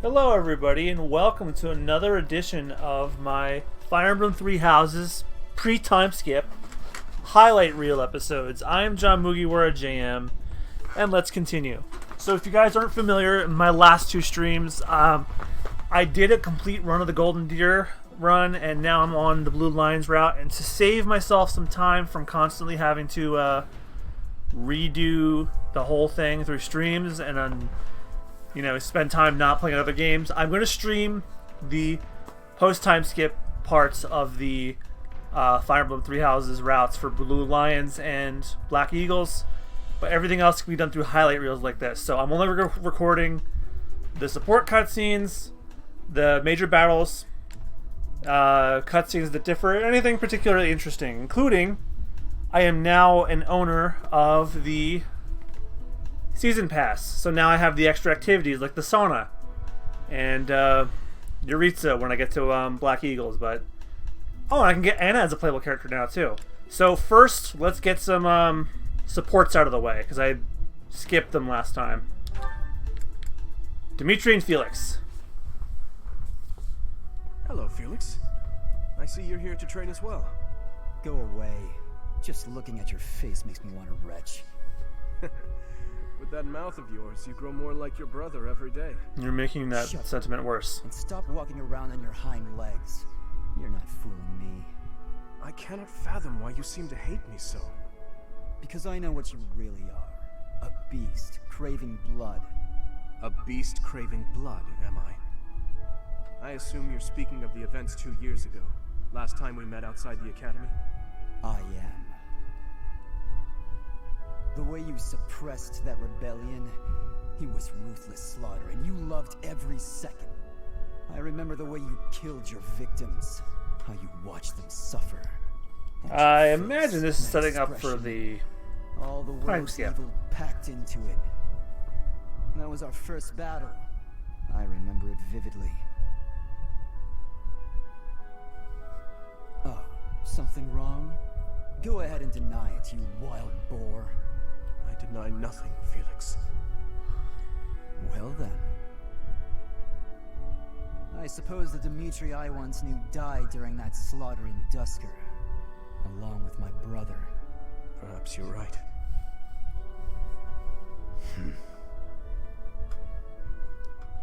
Hello everybody and welcome to another edition of my Fire Emblem Three Houses pre-time skip highlight reel episodes. I am John MugiwaraJM and let's continue. So if you guys aren't familiar, in my last two streams I did a complete run of the Golden Deer run and now I'm on the Blue Lions route, and to save myself some time from constantly having to redo the whole thing through streams and spend time not playing other games, I'm going to stream the post-time skip parts of the Fire Emblem Three Houses routes for Blue Lions and Black Eagles, but everything else can be done through highlight reels like this. So I'm only recording the support cutscenes, the major battles, cutscenes that differ, anything particularly interesting, including I am now an owner of the Season Pass, so now I have the extra activities like the sauna and Yuritsa when I get to Black Eagles. But I can get Anna as a playable character now too. So first, let's get some supports out of the way because I skipped them last time. Dimitri and Felix. Hello, Felix. I see you're here to train as well. Go away. Just looking at your face makes me want to retch. With that mouth of yours, you grow more like your brother every day. You're making that sentiment worse. And stop walking around on your hind legs. You're not fooling me. I cannot fathom why you seem to hate me so. Because I know what you really are. A beast craving blood. A beast craving blood, am I? I assume you're speaking of the events 2 years ago. Last time we met outside the academy? I am. The way you suppressed that rebellion, it was ruthless slaughter, and you loved every second. I remember the way you killed your victims, how you watched them suffer. I imagine this is setting up for the all the world's evil packed into it. That was our first battle. I remember it vividly. Oh, something wrong? Go ahead and deny it, you wild boar. I deny nothing, Felix. Well then. I suppose the Dimitri I once knew died during that slaughter in Dusker, along with my brother. Perhaps you're right.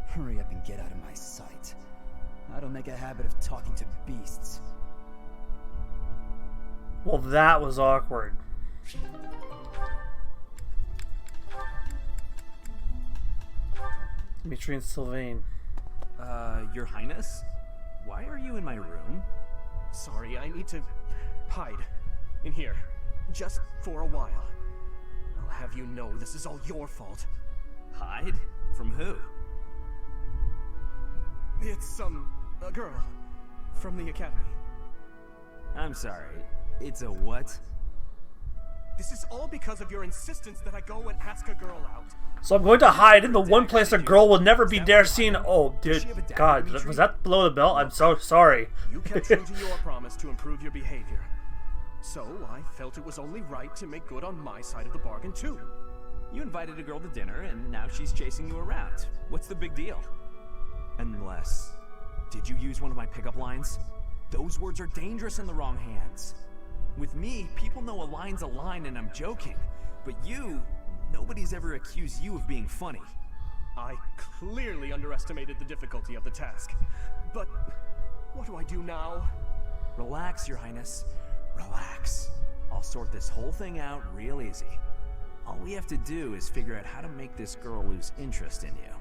Hurry up and get out of my sight. I don't make a habit of talking to beasts. Well, that was awkward. Dimitri and Sylvain. Your Highness? Why are you in my room? Sorry, I need to hide in here, just for a while. I'll have you know this is all your fault. Hide? From who? It's, a girl from the academy. I'm sorry, it's a what? This is all because of your insistence that I go and ask a girl out. So I'm going to hide in the one place a girl will never be dare seen. Oh, dude, God, was that below the belt? I'm so sorry. You kept true to your promise to improve your behavior. So I felt it was only right to make good on my side of the bargain, too. You invited a girl to dinner, and now she's chasing you around. What's the big deal? Unless... Did you use one of my pickup lines? Those words are dangerous in the wrong hands. With me, people know a line's a line and I'm joking. But you... Nobody's ever accused you of being funny. I clearly underestimated the difficulty of the task. But what do I do now? Relax, Your Highness. Relax. I'll sort this whole thing out real easy. All we have to do is figure out how to make this girl lose interest in you.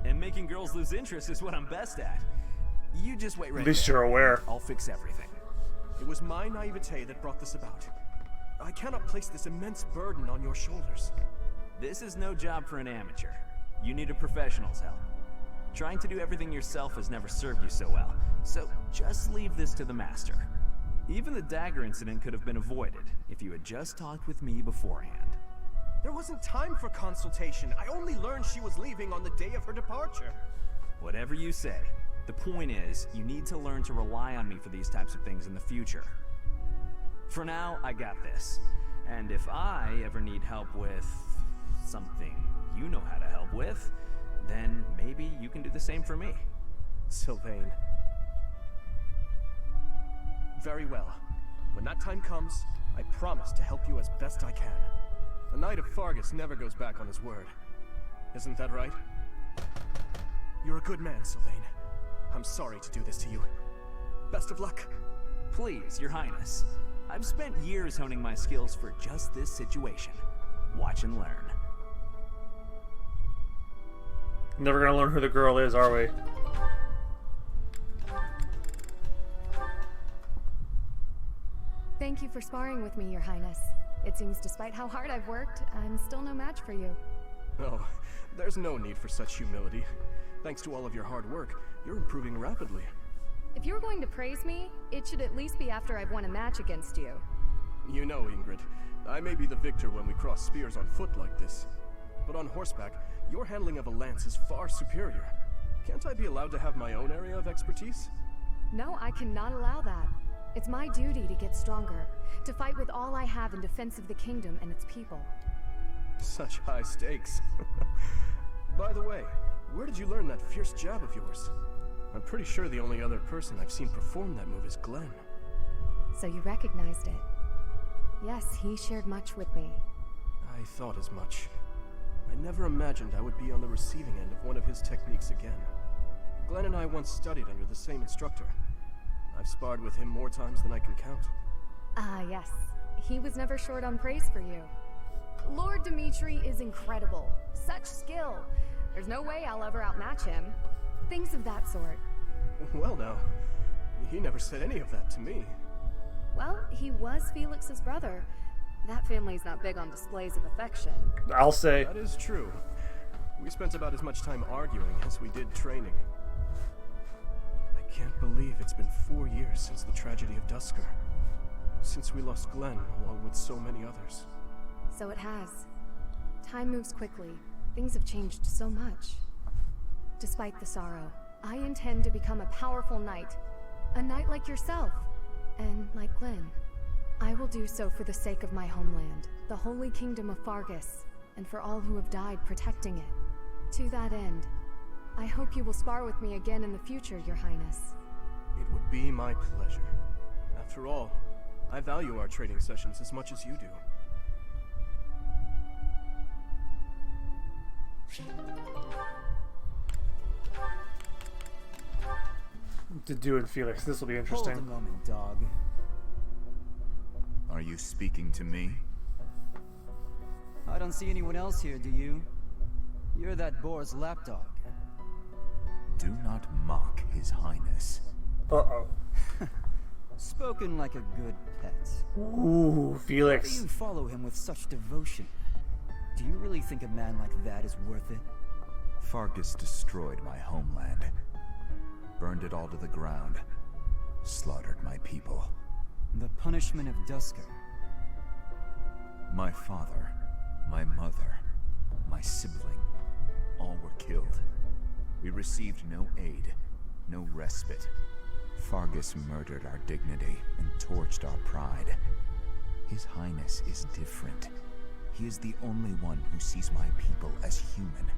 And making girls lose interest is what I'm best at. You just wait right there. At least you're aware. I'll fix everything. It was my naivete that brought this about. I cannot place this immense burden on your shoulders. This is no job for an amateur. You need a professional's help. Trying to do everything yourself has never served you so well, so just leave this to the master. Even the dagger incident could have been avoided if you had just talked with me beforehand. There wasn't time for consultation. I only learned she was leaving on the day of her departure. Whatever you say. The point is, you need to learn to rely on me for these types of things in the future. For now, I got this. And if I ever need help with something you know how to help with, then maybe you can do the same for me. Sylvain. Very well. When that time comes, I promise to help you as best I can. A Knight of Fargus never goes back on his word. Isn't that right? You're a good man, Sylvain. I'm sorry to do this to you. Best of luck. Please, Your Highness. I've spent years honing my skills for just this situation. Watch and learn. Never gonna learn who the girl is, are we? Thank you for sparring with me, Your Highness. It seems despite how hard I've worked, I'm still no match for you. Oh, there's no need for such humility. Thanks to all of your hard work, you're improving rapidly. If you're going to praise me, it should at least be after I've won a match against you. You know, Ingrid, I may be the victor when we cross spears on foot like this. But on horseback, your handling of a lance is far superior. Can't I be allowed to have my own area of expertise? No, I cannot allow that. It's my duty to get stronger, to fight with all I have in defense of the kingdom and its people. Such high stakes. By the way, where did you learn that fierce jab of yours? I'm pretty sure the only other person I've seen perform that move is Glenn. So you recognized it? Yes, he shared much with me. I thought as much. I never imagined I would be on the receiving end of one of his techniques again. Glenn and I once studied under the same instructor. I've sparred with him more times than I can count. Ah, yes. He was never short on praise for you. Lord Dimitri is incredible. Such skill. There's no way I'll ever outmatch him. Things of that sort. Well now, he never said any of that to me. Well, he was Felix's brother. That family's not big on displays of affection. I'll say. That is true. We spent about as much time arguing as we did training. I can't believe it's been 4 years since the tragedy of Dusker. Since we lost Glenn, along with so many others. So it has. Time moves quickly. Things have changed so much. Despite the sorrow, I intend to become a powerful knight. A knight like yourself. And like Glenn. I will do so for the sake of my homeland, the holy kingdom of Fargus, and for all who have died protecting it. To that end, I hope you will spar with me again in the future, Your Highness. It would be my pleasure. After all, I value our trading sessions as much as you do. To do it, Felix. This will be Hold interesting. a moment, dog. Are you speaking to me? I don't see anyone else here, do you? You're that boar's lapdog. Do not mock His Highness. Uh-oh. Spoken like a good pet. Ooh, Why do Felix. you follow him with such devotion? Do you really think a man like that is worth it? Fargus destroyed my homeland. Burned it all to the ground. Slaughtered my people. The punishment of Dusker. My father, my mother, my sibling, all were killed. We received no aid, no respite. Fargus murdered our dignity and torched our pride. His Highness is different. He is the only one who sees my people as human.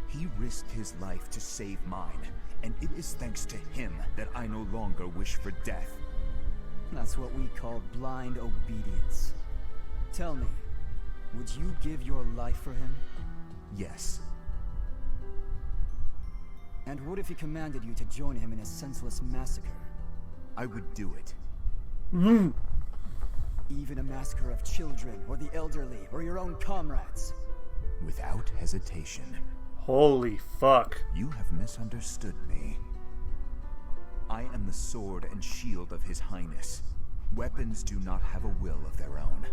He risked his life to save mine, and it is thanks to him that I no longer wish for death. That's what we call blind obedience. Tell me, would you give your life for him? Yes, And what if he commanded you to join him in a senseless massacre? I would do it. Even a massacre of children, or the elderly, or your own comrades? Without hesitation. Holy fuck. You have misunderstood me. I am the sword and shield of His Highness. Weapons do not have a will of their own.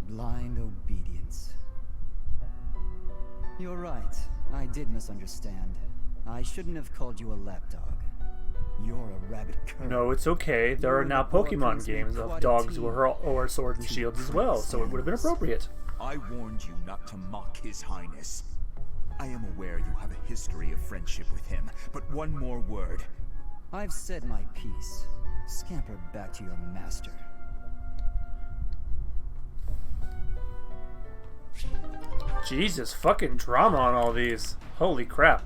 Blind obedience. You're right. I did misunderstand. I shouldn't have called you a lapdog. You're a rabid cur. No, it's okay. There are now Pokemon games of dogs or swords and shields as well, so it would have been appropriate. I warned you not to mock His Highness. I am aware you have a history of friendship with him, but one more word. I've said my piece. Scamper back to your master. Jesus, fucking drama on all these. Holy crap.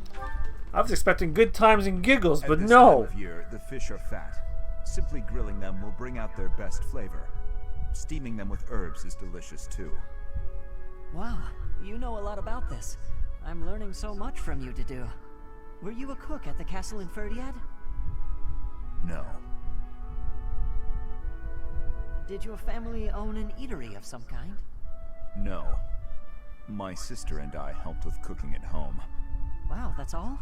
I was expecting good times and giggles, but At this no. time of year, the fish are fat. Simply grilling them will bring out their best flavor. Steaming them with herbs is delicious too. Wow, you know a lot about this. I'm learning so much from you to do. Were you a cook at the castle in Ferdiad? No. Did your family own an eatery of some kind? No. My sister and I helped with cooking at home. Wow, that's all?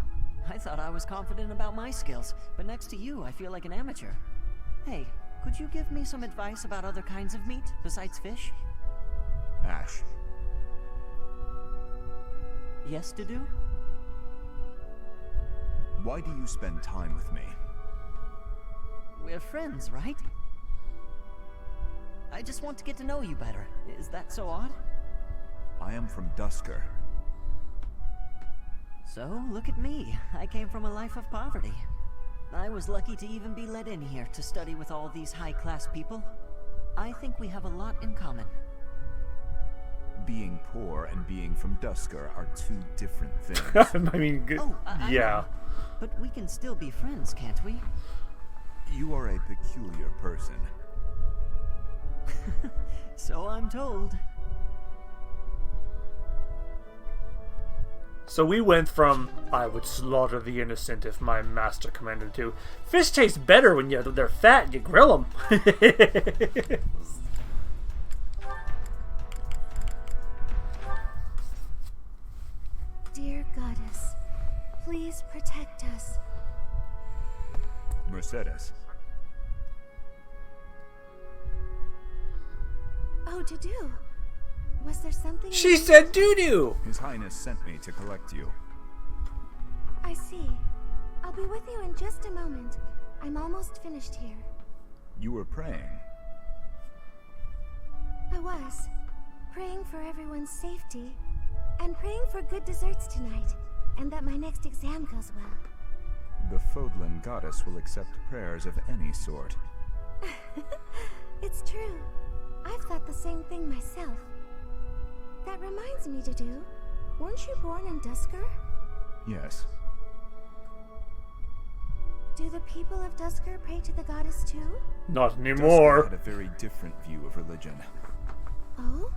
I thought I was confident about my skills, but next to you, I feel like an amateur. Hey, could you give me some advice about other kinds of meat besides fish? Ash, Yes to do? why do you spend time with me? We're friends, right? I just want to get to know you better. Is that so odd? I am from Dusker. So, look at me. I came from a life of poverty. I was lucky to even be let in here to study with all these high-class people. I think we have a lot in common. Being poor and being from Dusker are two different things. I mean, good. Oh, I Yeah. know. But we can still be friends, can't we? You are a peculiar person. So I'm told. So we went from, I would slaughter the innocent if my master commanded to, fish tastes better when they're fat and you grill them. Dear goddess, please protect us. Mercedes, Oh, Dudu. Was there something? She said doo-doo! His Highness sent me to collect you. I see. I'll be with you in just a moment. I'm almost finished here. You were praying. I was. Praying for everyone's safety. And praying for good desserts tonight. And that my next exam goes well. The Fodlan goddess will accept prayers of any sort. It's true. I've thought the same thing myself. That reminds me, Dudu. Weren't you born in Dusker? Yes. Do the people of Dusker pray to the goddess too? Not Dusker anymore. had a very different view of religion. Oh?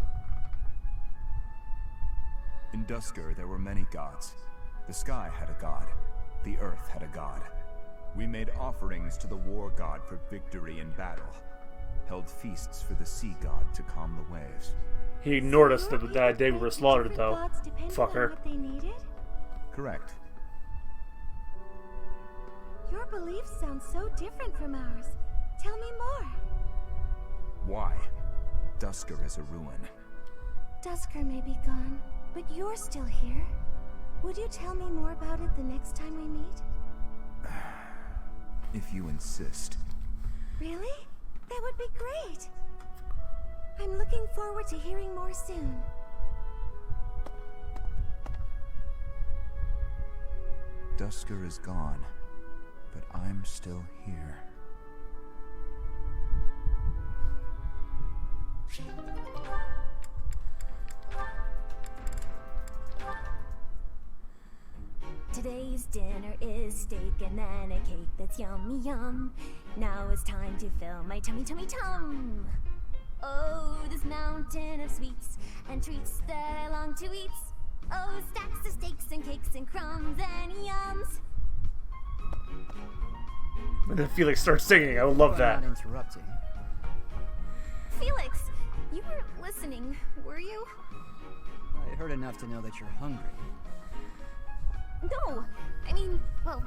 In Dusker, there were many gods. The sky had a god. The earth had a god. We made offerings to the war god for victory in battle. Held feasts for the sea god to calm the waves. He ignored us Your that day we people were prayed to slaughtered, different though. gods depending on Fucker. what they needed? Correct. Your beliefs sound so different from ours. Tell me more. Why? Dusker is a ruin. Dusker may be gone, but you're still here. Would you tell me more about it the next time we meet? If you insist. Really? That would be great. I'm looking forward to hearing more soon. Dusker is gone, but I'm still here. Today's dinner is steak and then a cake that's yummy yum. Now it's time to fill my tummy tummy tum. Oh, this mountain of sweets and treats that I long to eat. Oh, stacks of steaks and cakes and crumbs and yums. And then Felix starts singing. I would love that. Not interrupting. Felix, you weren't listening, were you? I heard enough to know that you're hungry. No, I mean, well,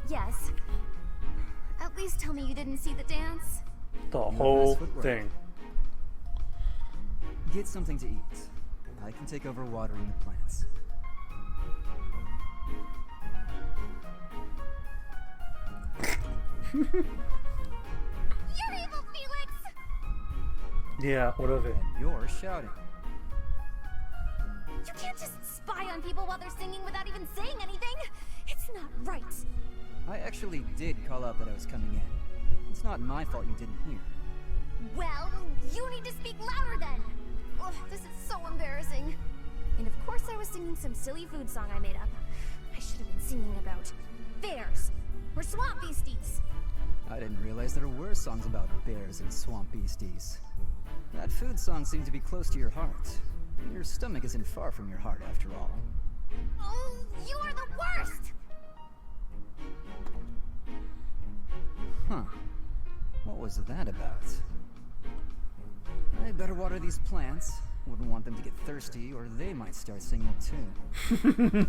yes. At least tell me you didn't see the dance. The whole footwork. thing. Get something to eat. I can take over watering the plants. You're evil, Felix! Yeah, what of it? And you're shouting. You can't just spy on people while they're singing without even saying anything. It's not right. I actually did call out that I was coming in. It's not my fault you didn't hear. Well, you need to speak louder then. Ugh, this is so embarrassing. And of course I was singing some silly food song I made up. I should have been singing about bears or swamp beasties. I didn't realize there were songs about bears and swamp beasties. That food song seemed to be close to your heart. Your stomach isn't far from your heart, after all. Oh, you are the worst! Huh. What was that about? I better water these plants. Wouldn't want them to get thirsty, or they might start singing too.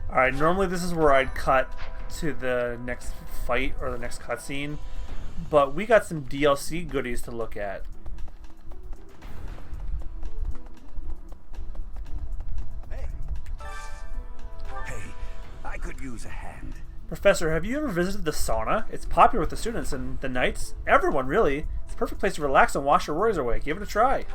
Alright, normally this is where I'd cut to the next fight or the next cutscene, but we got some DLC goodies to look at. Hey, I could use a hand. Professor, have you ever visited the sauna? It's popular with the students and the knights. Everyone, really. It's a perfect place to relax and wash your worries away. Give it a try.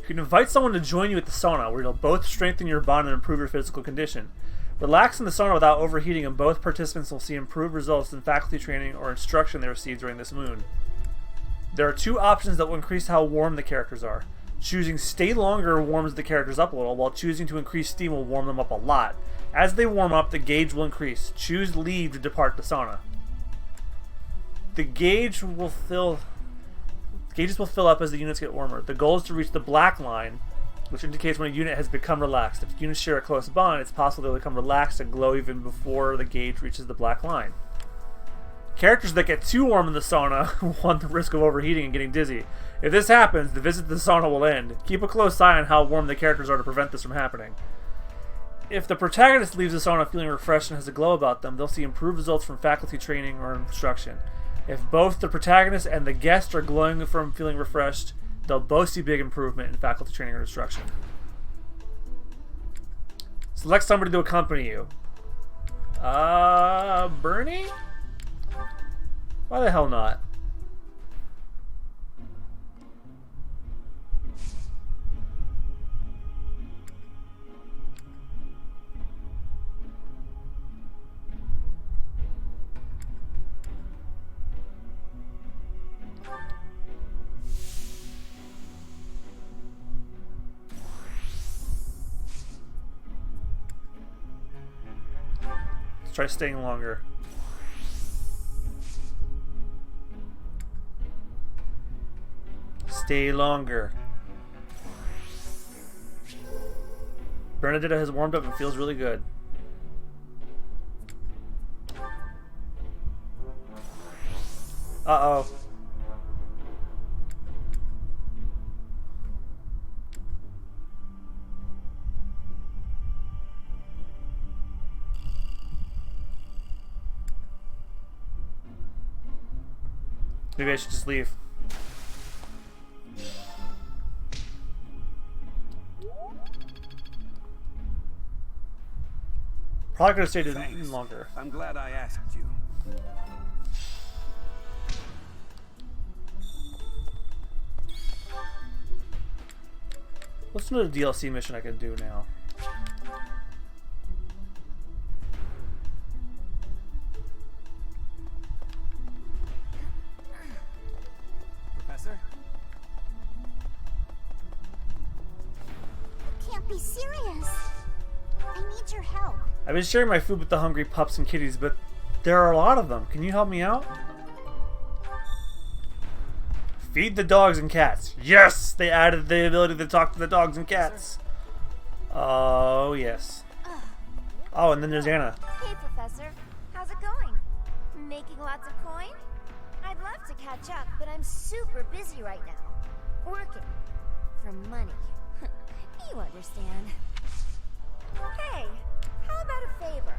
You can invite someone to join you at the sauna, where you'll both strengthen your bond and improve your physical condition. Relax in the sauna without overheating, and both participants will see improved results in faculty training or instruction they receive during this moon. There are two options that will increase how warm the characters are. Choosing Stay Longer warms the characters up a little, while choosing to increase steam will warm them up a lot. As they warm up, the gauge will increase. Choose Leave to depart the sauna. The gauges will fill up as the units get warmer. The goal is to reach the black line, which indicates when a unit has become relaxed. If units share a close bond, it's possible they'll become relaxed and glow even before the gauge reaches the black line. Characters that get too warm in the sauna run the risk of overheating and getting dizzy. If this happens, the visit to the sauna will end. Keep a close eye on how warm the characters are to prevent this from happening. If the protagonist leaves the sauna feeling refreshed and has a glow about them, they'll see improved results from faculty training or instruction. If both the protagonist and the guest are glowing from feeling refreshed, they'll both see big improvement in faculty training or instruction. Select somebody to accompany you. Bernie? Why the hell not? Let's try staying longer. Stay longer. Bernadetta has warmed up and feels really good. Uh-oh. Maybe I should just leave. Probably could have stayed even longer. I'm glad I asked you. What's another DLC mission I can do now? Professor? You can't be serious. I need your help. I've been sharing my food with the hungry pups and kitties, but there are a lot of them. Can you help me out? Feed the dogs and cats. Yes! They added the ability to talk to the dogs and cats. Oh, yes. Oh, and then there's Anna. Hey, Professor. How's it going? Making lots of coin? I'd love to catch up, but I'm super busy right now. Working. For money. You understand. Hey, how about a favor?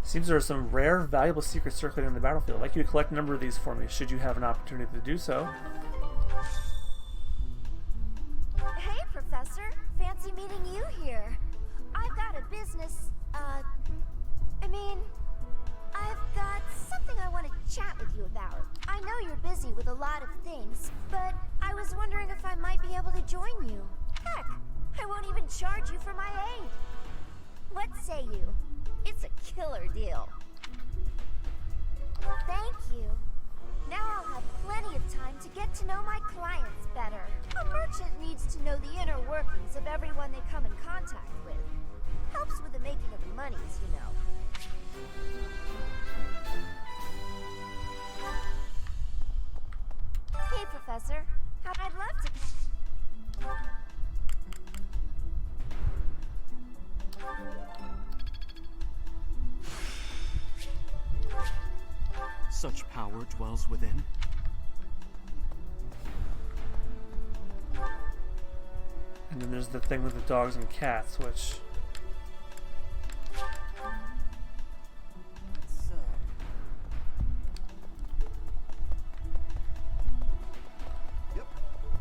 Seems there are some rare, valuable secrets circulating on the battlefield. I'd like you to collect a number of these for me, should you have an opportunity to do so. Hey, Professor. Fancy meeting you here. I've got a business, I've got something I want to chat with you about. I know you're busy with a lot of things, but I was wondering if I might be able to join you. Heck, I won't even charge you for my aid. What say you? It's a killer deal. Thank you. Now I'll have plenty of time to get to know my clients better. A merchant needs to know the inner workings of everyone they come in contact with. Helps with the making of the monies, you know. Hey, Professor. I'd love to... Such power dwells within. And then there's the thing with the dogs and cats, which...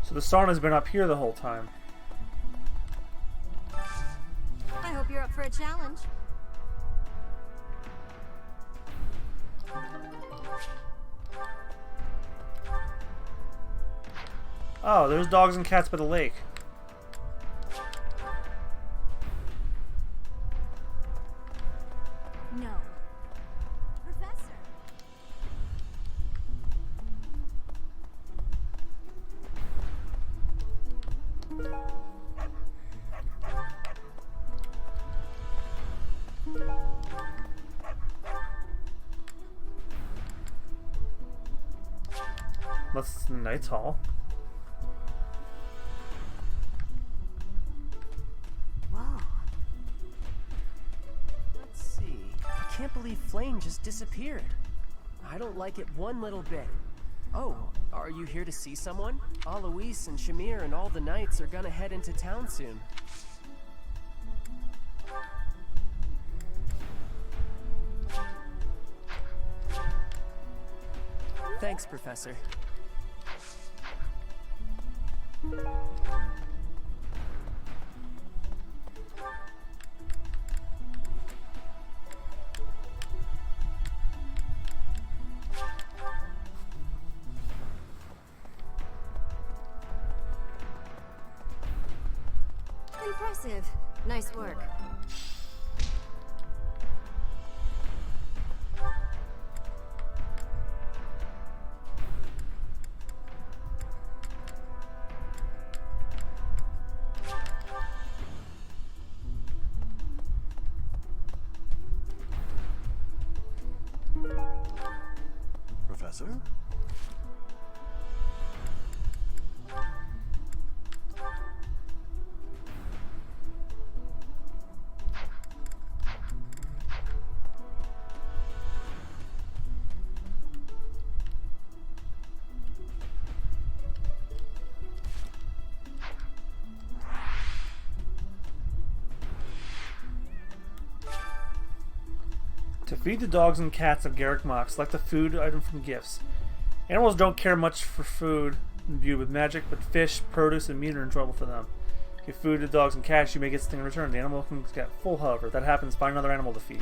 So the sauna's been up here the whole time. I hope you're up for a challenge. Oh, there's dogs and cats by the lake. No. Professor. That's the Knight's Hall. Whoa. Let's see. I can't believe Flame just disappeared. I don't like it one little bit. Oh, are you here to see someone? Alois and Shamir and all the knights are gonna head into town soon. Thanks, Professor. Impressive. Nice work. Professor? To feed the dogs and cats of Garrick Mach, select a food item from gifts. Animals don't care much for food imbued with magic, but fish, produce, and meat are in trouble for them. Give food to dogs and cats, you may get something in return. The animal can get full, however. If that happens, find another animal to feed.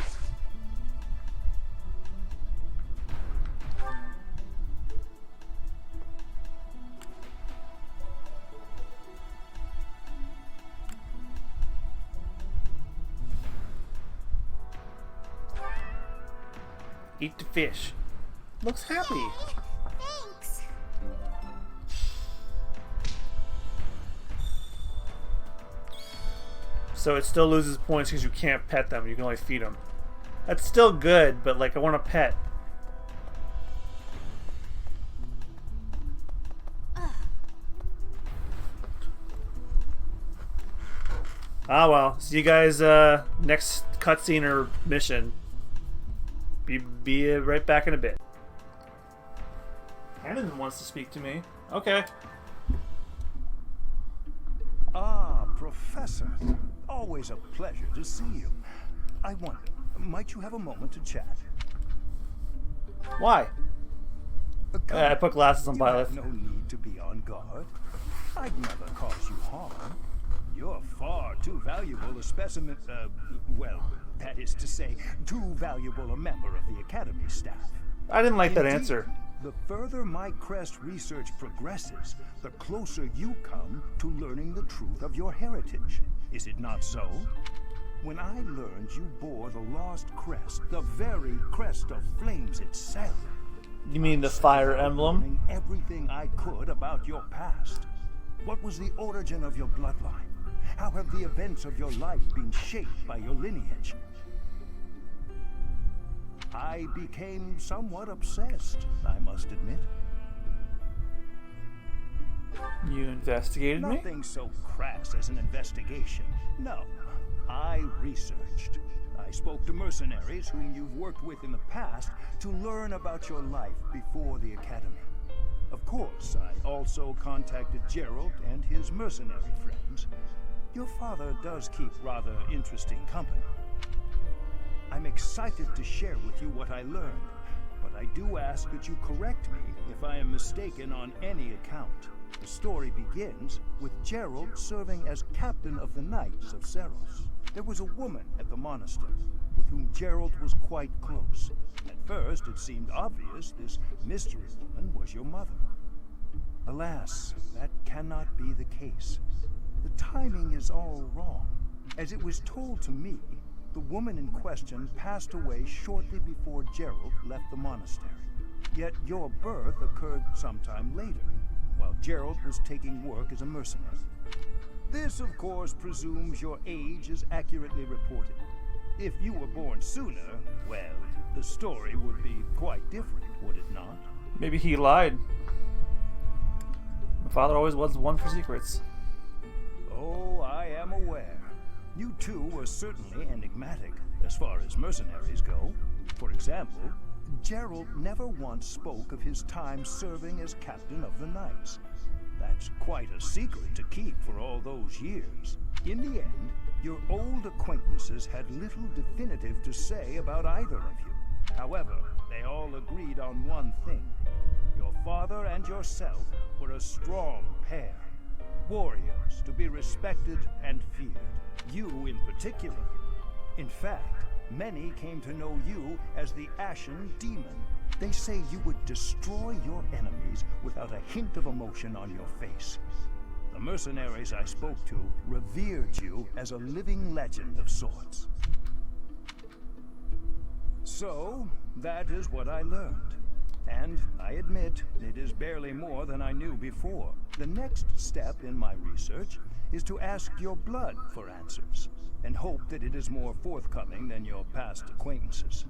Eat the fish. Looks happy. Thanks. So it still loses points because you can't pet them. You can only feed them. That's still good, but like I want a pet. Ah well. See you guys next cutscene or mission. Be right back in a bit. Hannon wants to speak to me. Okay. Ah, Professor. Always a pleasure to see you. I wonder, might you have a moment to chat? Why? I put glasses on You have Byleth. no need to be on guard. I'd never cause you harm. You're far too valuable a specimen, well, that is to say, too valuable a member of the Academy staff. I didn't like that Indeed, answer. The further my crest research progresses, the closer you come to learning the truth of your heritage. Is it not so? When I learned you bore the lost crest, the very crest of flames itself. You mean the fire emblem? Learning everything I could about your past. What was the origin of your bloodline? How have the events of your life been shaped by your lineage? I became somewhat obsessed, I must admit. You investigated me? Nothing so crass as an investigation. No, I researched. I spoke to mercenaries whom you've worked with in the past to learn about your life before the academy. Of course, I also contacted Gerald and his mercenary friends. Your father does keep rather interesting company. I'm excited to share with you what I learned, but I do ask that you correct me if I am mistaken on any account. The story begins with Gerald serving as captain of the Knights of Seros. There was a woman at the monastery with whom Gerald was quite close. At first, it seemed obvious this mystery woman was your mother. Alas, that cannot be the case. The timing is all wrong. As it was told to me, the woman in question passed away shortly before Gerald left the monastery. Yet your birth occurred sometime later, while Gerald was taking work as a mercenary. This, of course, presumes your age is accurately reported. If you were born sooner, well, the story would be quite different, would it not? Maybe he lied. My father always was one for secrets. Oh, I am aware. You two were certainly enigmatic, as far as mercenaries go. For example, Gerald never once spoke of his time serving as captain of the Knights. That's quite a secret to keep for all those years. In the end, your old acquaintances had little definitive to say about either of you. However, they all agreed on one thing. Your father and yourself were a strong pair. Warriors to be respected and feared. You in particular. In fact, many came to know you as the Ashen Demon. They say you would destroy your enemies without a hint of emotion on your face. The mercenaries I spoke to revered you as a living legend of sorts. So, that is what I learned. And I admit, it is barely more than I knew before. The next step in my research is to ask your blood for answers, and hope that it is more forthcoming than your past acquaintances.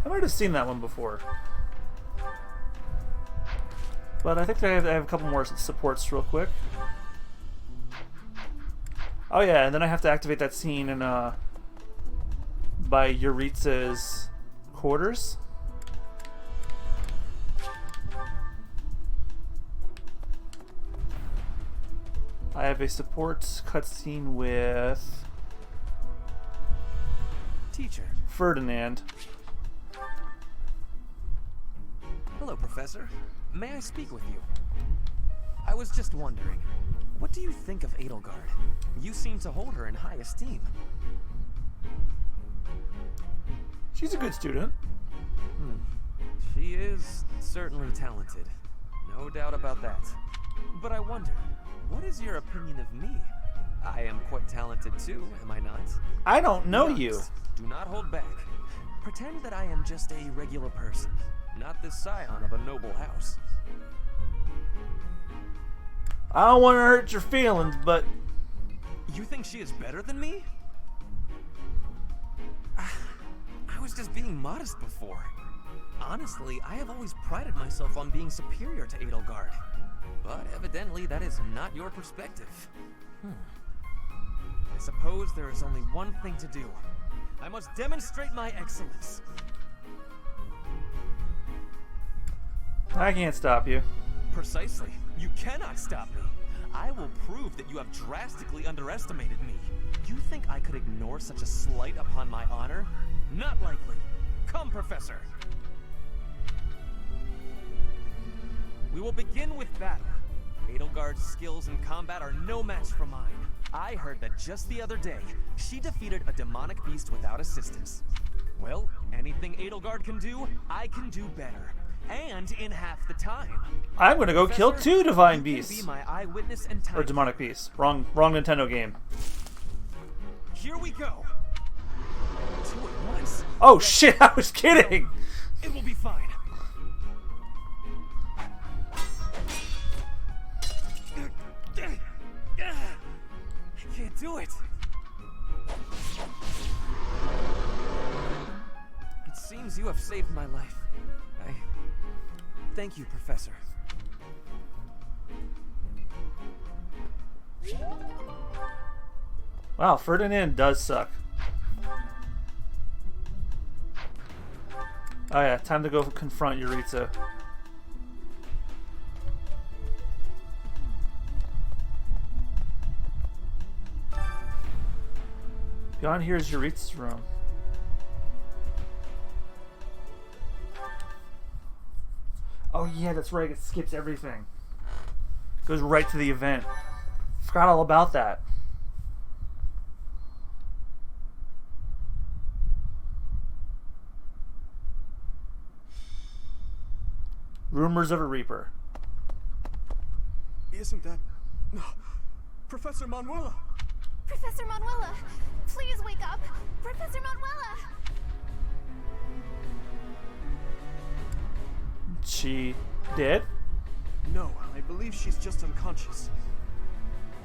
I might have seen that one before. But I think I have a couple more supports real quick. Oh yeah, and then I have to activate that scene in by Yuritsa's quarters. I have a support cutscene with Teacher. Ferdinand. Hello, Professor. May I speak with you? I was just wondering, what do you think of Edelgard? You seem to hold her in high esteem. She's a good student. She is certainly talented. No doubt about that. But I wonder, what is your opinion of me? I am quite talented too, am I not? I don't know Be you. honest. Do not hold back. Pretend that I am just a regular person, not the scion of a noble house. I don't want to hurt your feelings, but You think she is better than me? I was just being modest before. Honestly, I have always prided myself on being superior to Edelgard. But evidently, that is not your perspective. I suppose there is only one thing to do. I must demonstrate my excellence. I can't stop you. Precisely. You cannot stop me. I will prove that you have drastically underestimated me. You think I could ignore such a slight upon my honor? Not likely. Come, Professor. We will begin with battle. Edelgard's skills in combat are no match for mine. I heard that just the other day, she defeated a demonic beast without assistance. Well, anything Edelgard can do, I can do better. And in half the time. I'm gonna go kill Professor, 2 divine you can beasts. be my eyewitness and time. Or demonic beasts. Wrong Nintendo game. Here we go. 2 at once. Oh shit, I was kidding! It will be fine. I can't do it. It seems you have saved my life. Thank you, Professor. Wow, Ferdinand does suck. Oh yeah, time to go confront Yuritsa. Beyond here is Yuritsa's room. Oh yeah, that's right, it skips everything. Goes right to the event. Forgot all about that. Rumors of a Reaper. Isn't that... Professor Manuela? Professor Manuela, please wake up! Professor Manuela! She did? No, I believe she's just unconscious.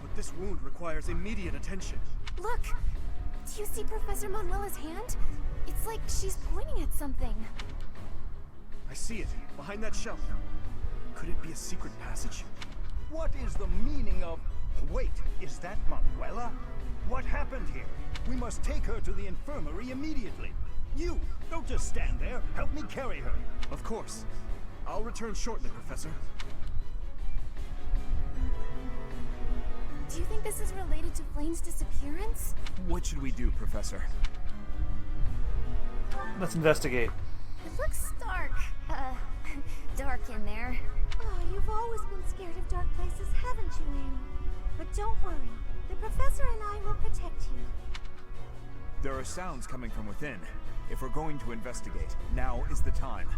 But this wound requires immediate attention. Look! Do you see Professor Manuela's hand? It's like she's pointing at something. I see it, behind that shelf. Could it be a secret passage? What is the meaning of... Wait, is that Manuela? What happened here? We must take her to the infirmary immediately. You, don't just stand there. Help me carry her. Of course. I'll return shortly, Professor. Do you think this is related to Flame's disappearance? What should we do, Professor? Let's investigate. It looks dark. Dark in there. Oh, you've always been scared of dark places, haven't you, Annie? But don't worry. The professor and I will protect you. There are sounds coming from within. If we're going to investigate, now is the time.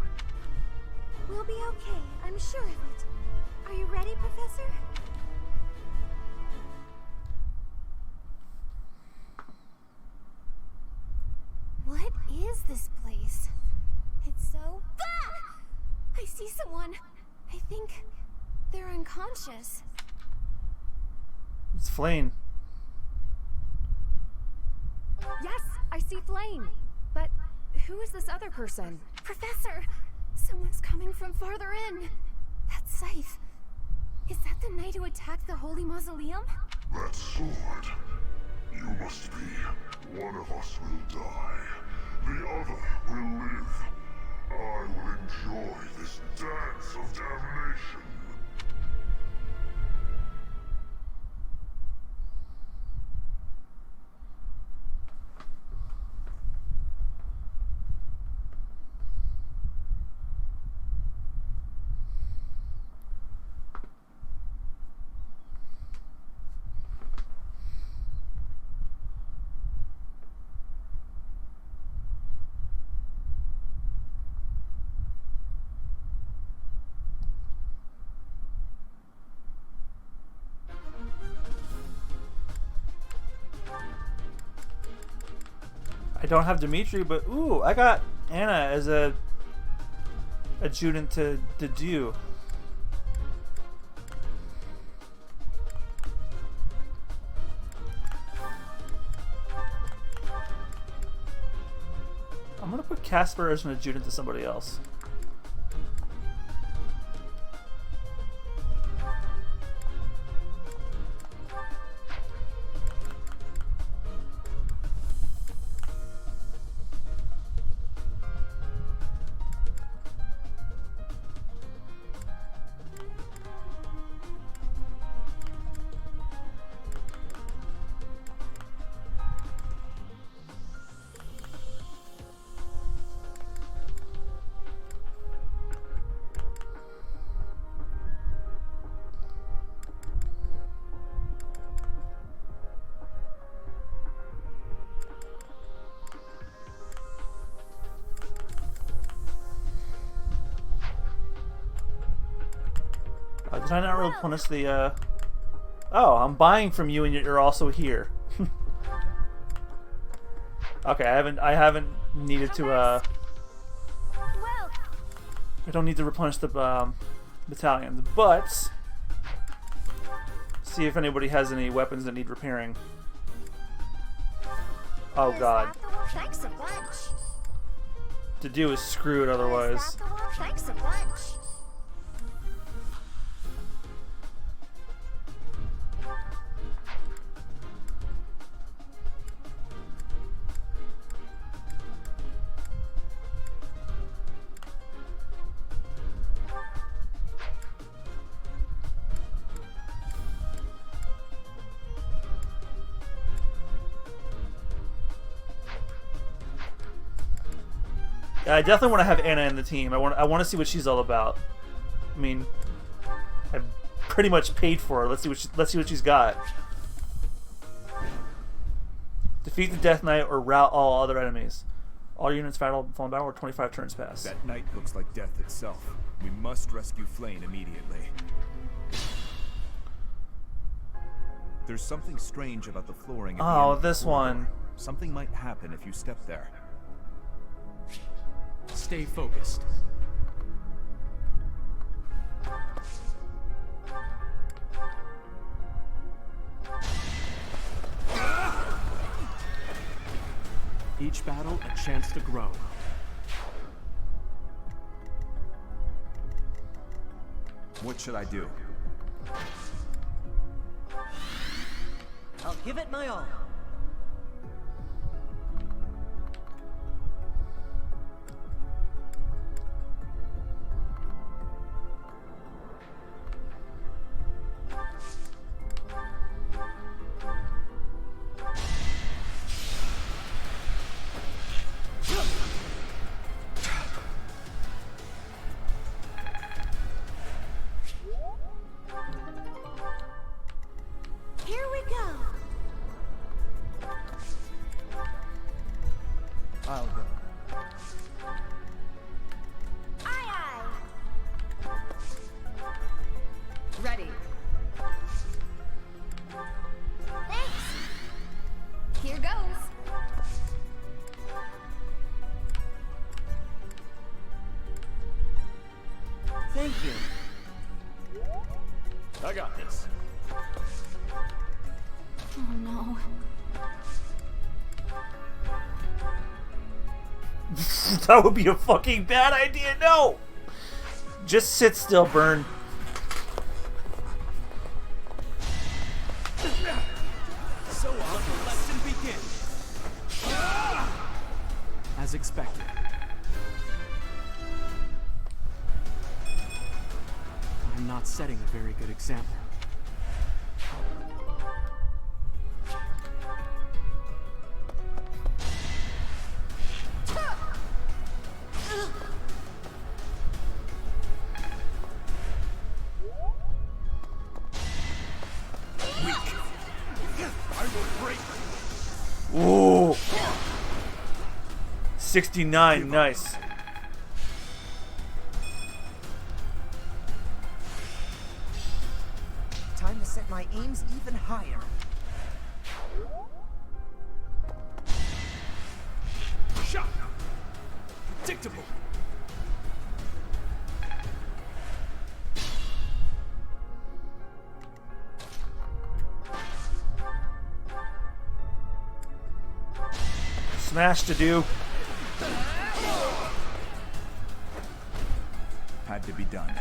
We'll be okay, I'm sure of it. Are you ready, Professor? What is this place? It's so... Ah! I see someone. I think they're unconscious. It's Flame. Yes, I see Flame. But who is this other person? Professor! Someone's coming from farther in. That scythe. Is that the knight who attacked the Holy Mausoleum? That sword. You must be. One of us will die. The other will live. I will enjoy this dance of damnation. I don't have Dimitri, but ooh, I got Anna as a adjutant to do. I'm gonna put Casper as an adjutant to somebody else. Did I not replenish the, Oh, I'm buying from you and you're also here. Okay, I haven't needed to, I don't need to replenish the, battalions, but... see if anybody has any weapons that need repairing. Oh god. Thanks a bunch. To do is screwed otherwise. Thanks a bunch. I definitely want to have Anna in the team. I want to see what she's all about. I mean, I pretty much paid for her. Let's see what she's got. Defeat the Death Knight or rout all other enemies. All units fall in battle or 25 turns pass. That knight looks like death itself. We must rescue Flane immediately. There's something strange about the flooring. Oh, this one. Something might happen if you step there. Stay focused. Each battle a chance to grow. What should I do? I'll give it my all. Here we go. I'll go. Aye, aye. Ready. Thanks. Here goes. Thank you. I got this. Oh no. That would be a fucking bad idea. No! Just sit still, Burn. So let the lesson begin. As expected. I'm not setting a very good example. Ooh. 69, nice. Time to set my aims even higher. Shot! Predictable! Smash to do. Had to be done.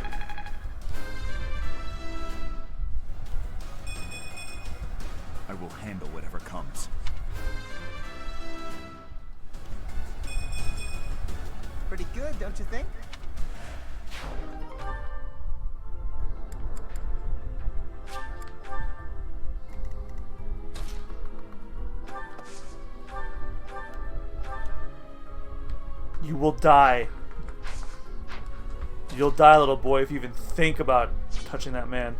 I will handle whatever comes. Pretty good, don't you think? You will die. You'll die, little boy, if you even think about touching that man.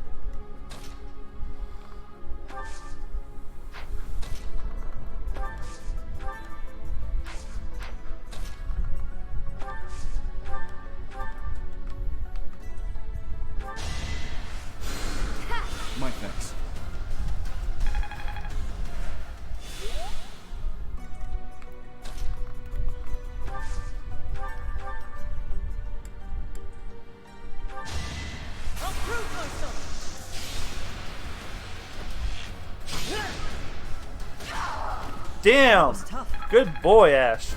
Damn! was tough. Good boy, Ash.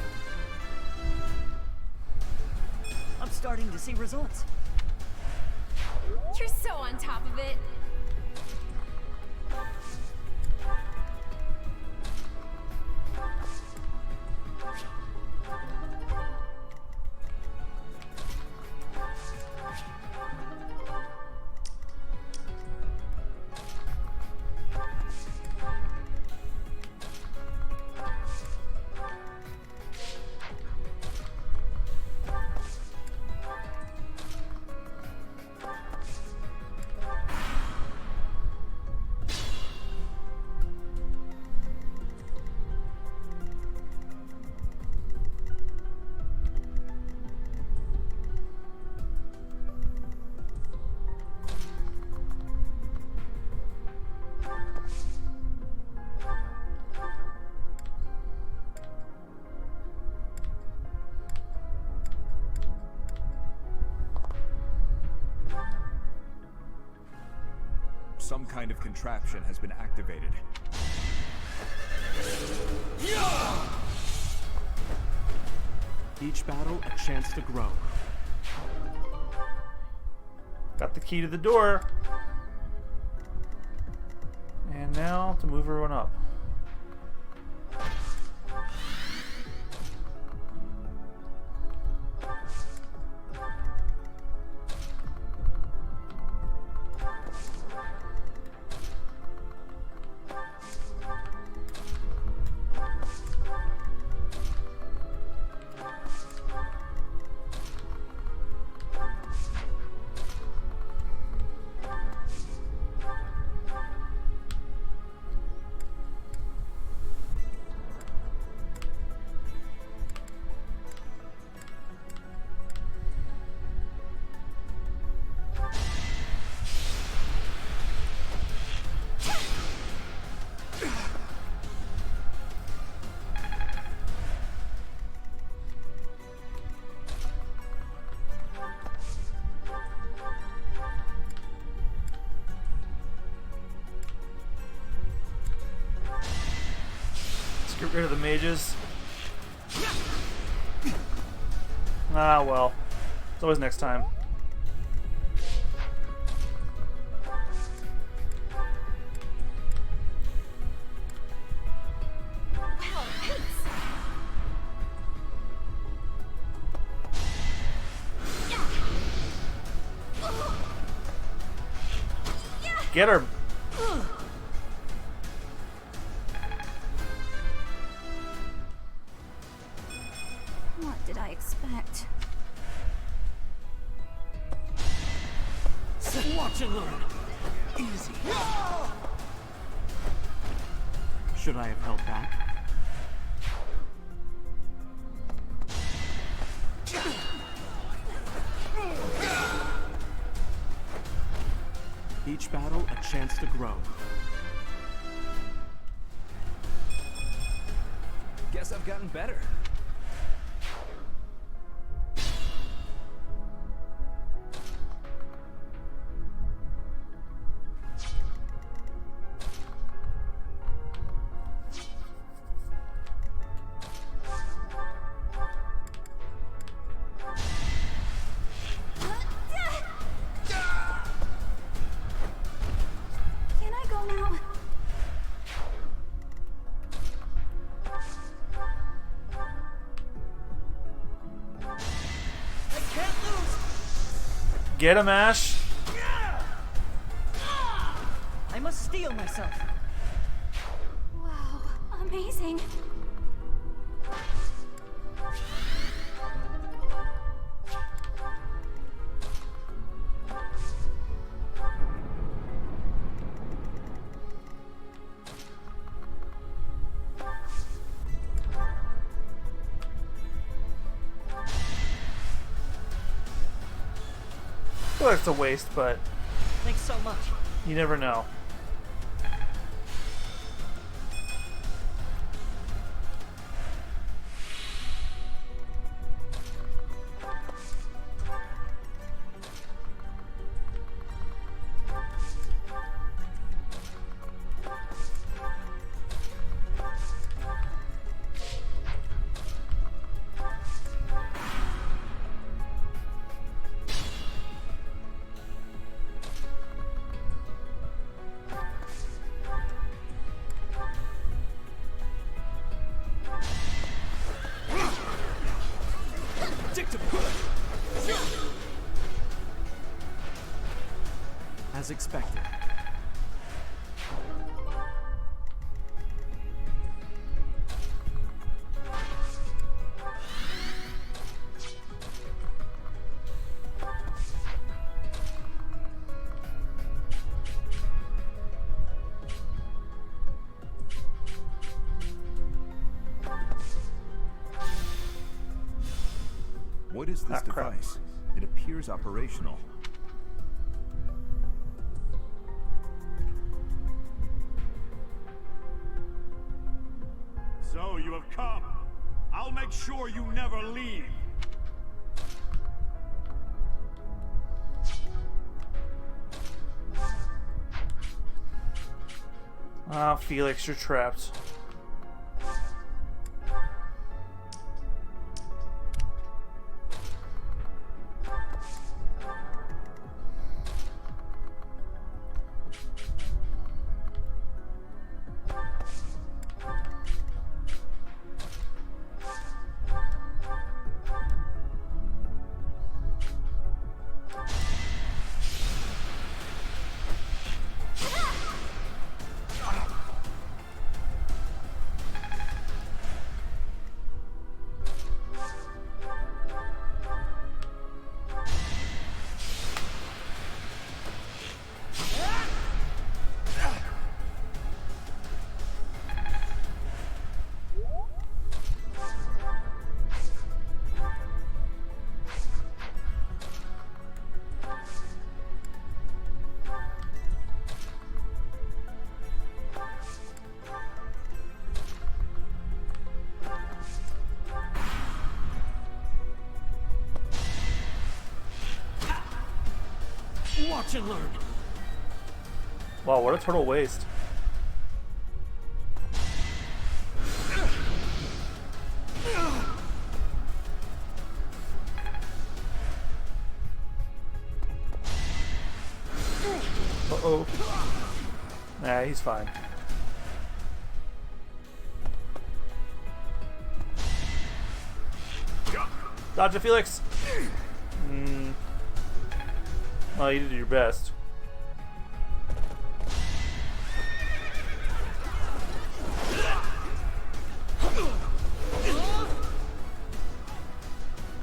I'm starting to see results. You're so on top of it. Some kind of contraption has been activated. Each battle, a chance to grow. Got the key to the door. And now to move everyone up. Get rid of the mages. Ah, well. It's always next time. Get her! What did I expect? Watch and learn. Easy. Should I have held back? Each battle, a chance to grow. Guess I've gotten better. Can I go now? Get him, Ash! I must steel myself. Wow, amazing. I feel like it's a waste, but Thanks so much. you never know. as expected. What is this crap. device? It appears operational. So you have come. I'll make sure you never leave. Ah, Felix, you're trapped. Watch and learn. Wow, what a total waste. Uh-oh. Nah, he's fine. Dodge it, Felix! Well, you did your best.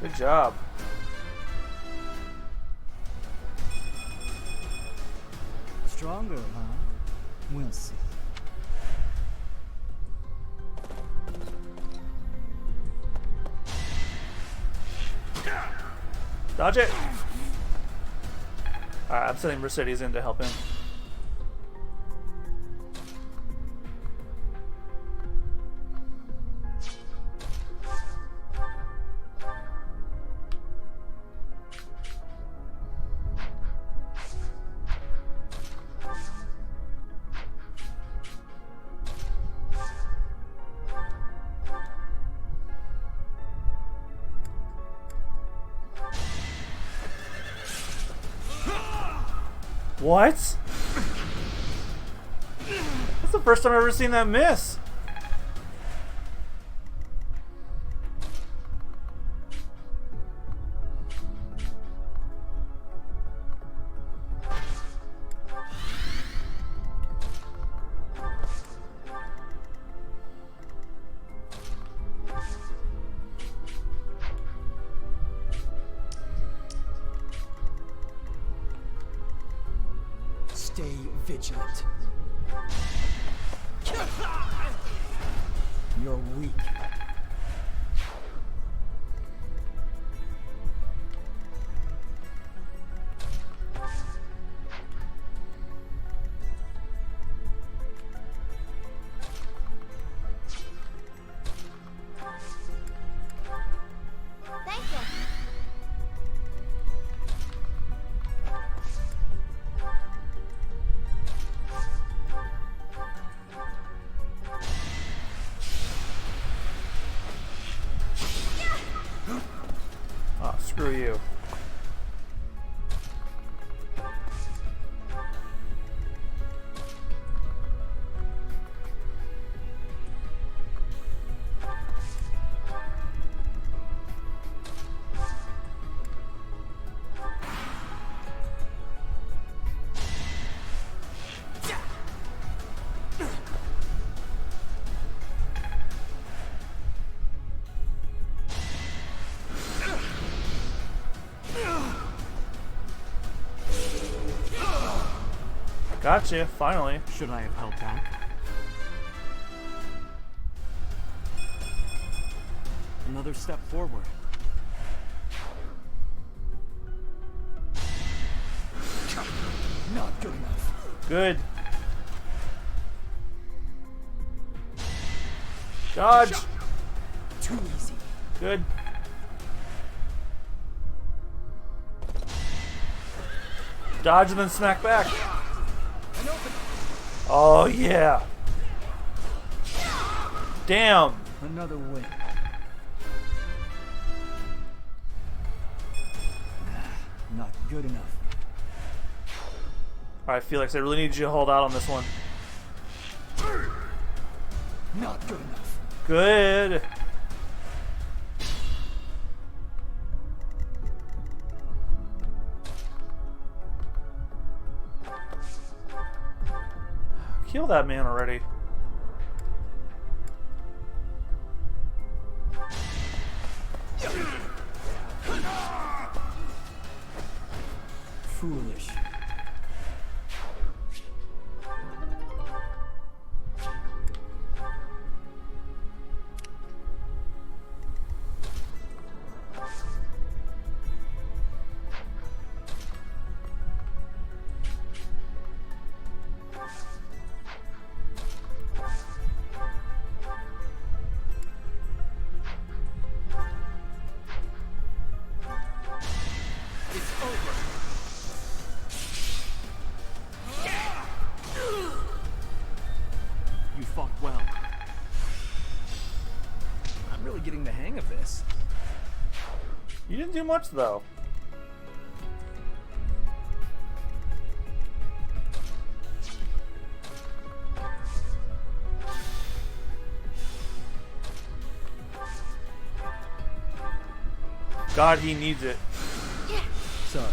Good job. Stronger, huh? We'll see. Dodge it! Alright, I'm sending Mercedes in to help him. What? That's the first time I've ever seen that miss. Stay vigilant. You're weak. Thank you. Oh, screw you. Gotcha, finally. Should I have held back? Another step forward. Not good enough. Good. Dodge. Too easy. Good. Dodge and then smack back. Oh, yeah. Damn. Another win. Not good enough. Alright, Felix, I really need you to hold out on this one. Not good enough. Good. Kill that man already. Foolish. You fought well. I'm really getting the hang of this. You didn't do much, though. God, he needs it. Sorry.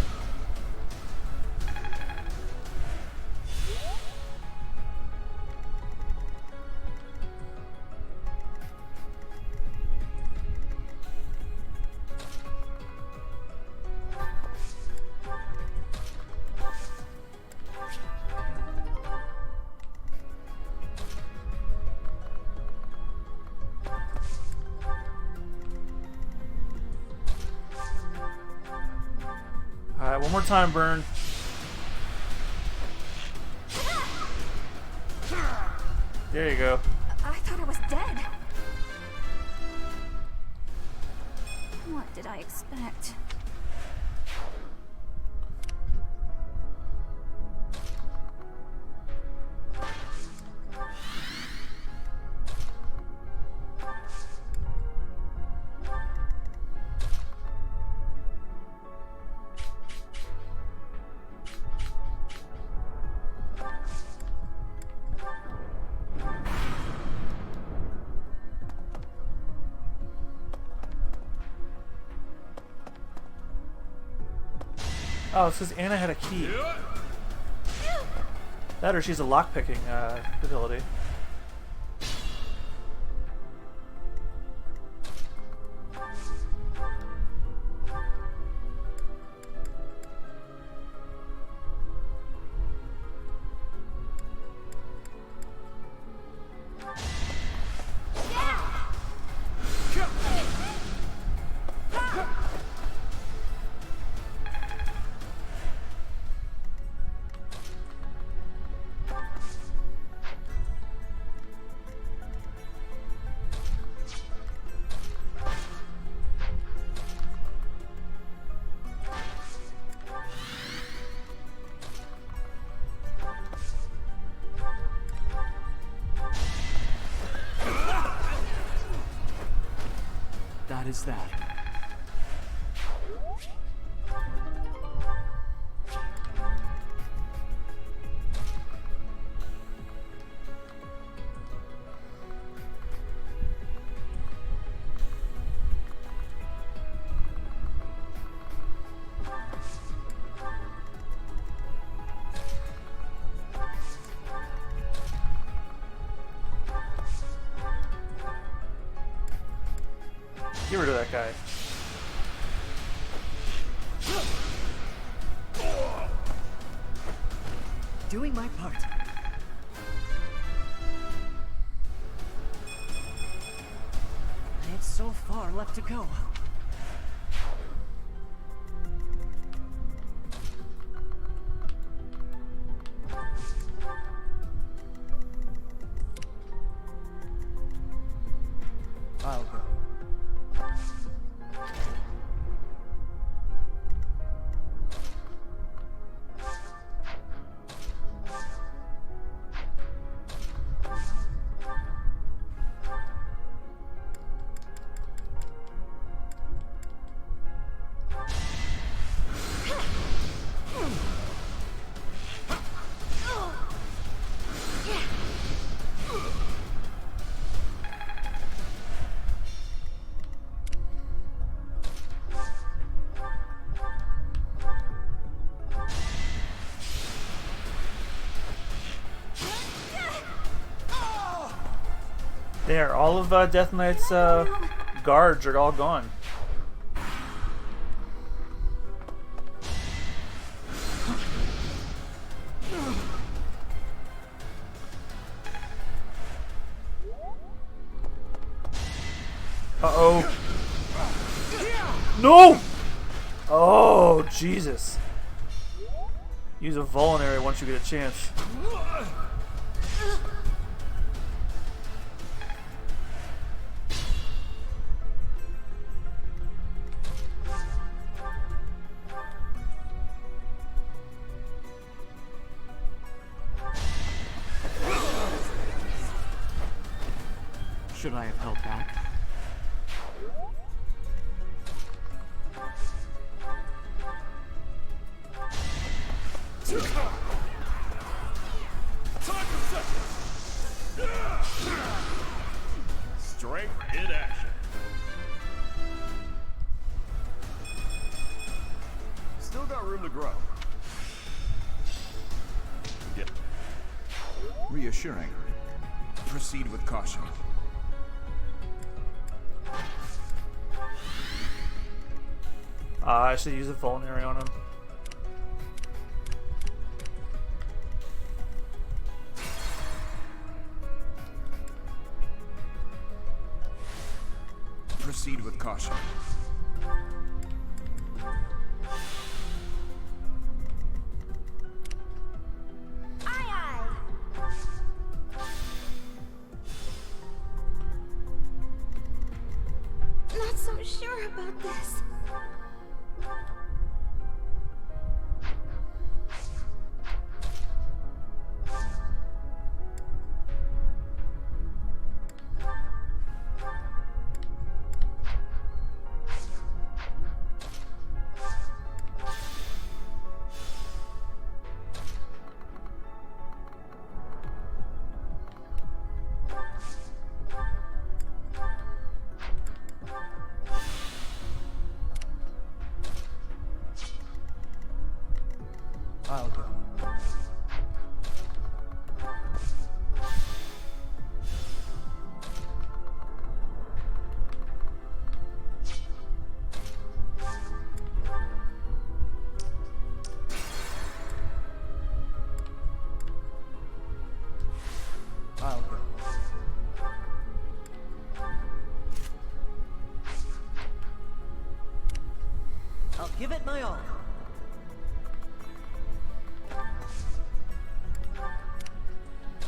Alright, one more time, Burn. There you go. I thought I was dead. What did I expect? Oh, it says Anna had a key. That or she's a lockpicking ability. That is that. Get rid of that guy. doing my part. I have so far left to go. I'll go. There, all of Death Knight's guards are all gone. Uh-oh. No! Oh, Jesus. Use a vulnerary once you get a chance. Should I have held back? Strength in action. Still got room to grow. Yep. Reassuring. Proceed with caution. I should use a vulnerary on him. Proceed with caution. Aye, aye. Not so sure about this. I'll go. I'll go. I'll give it my all.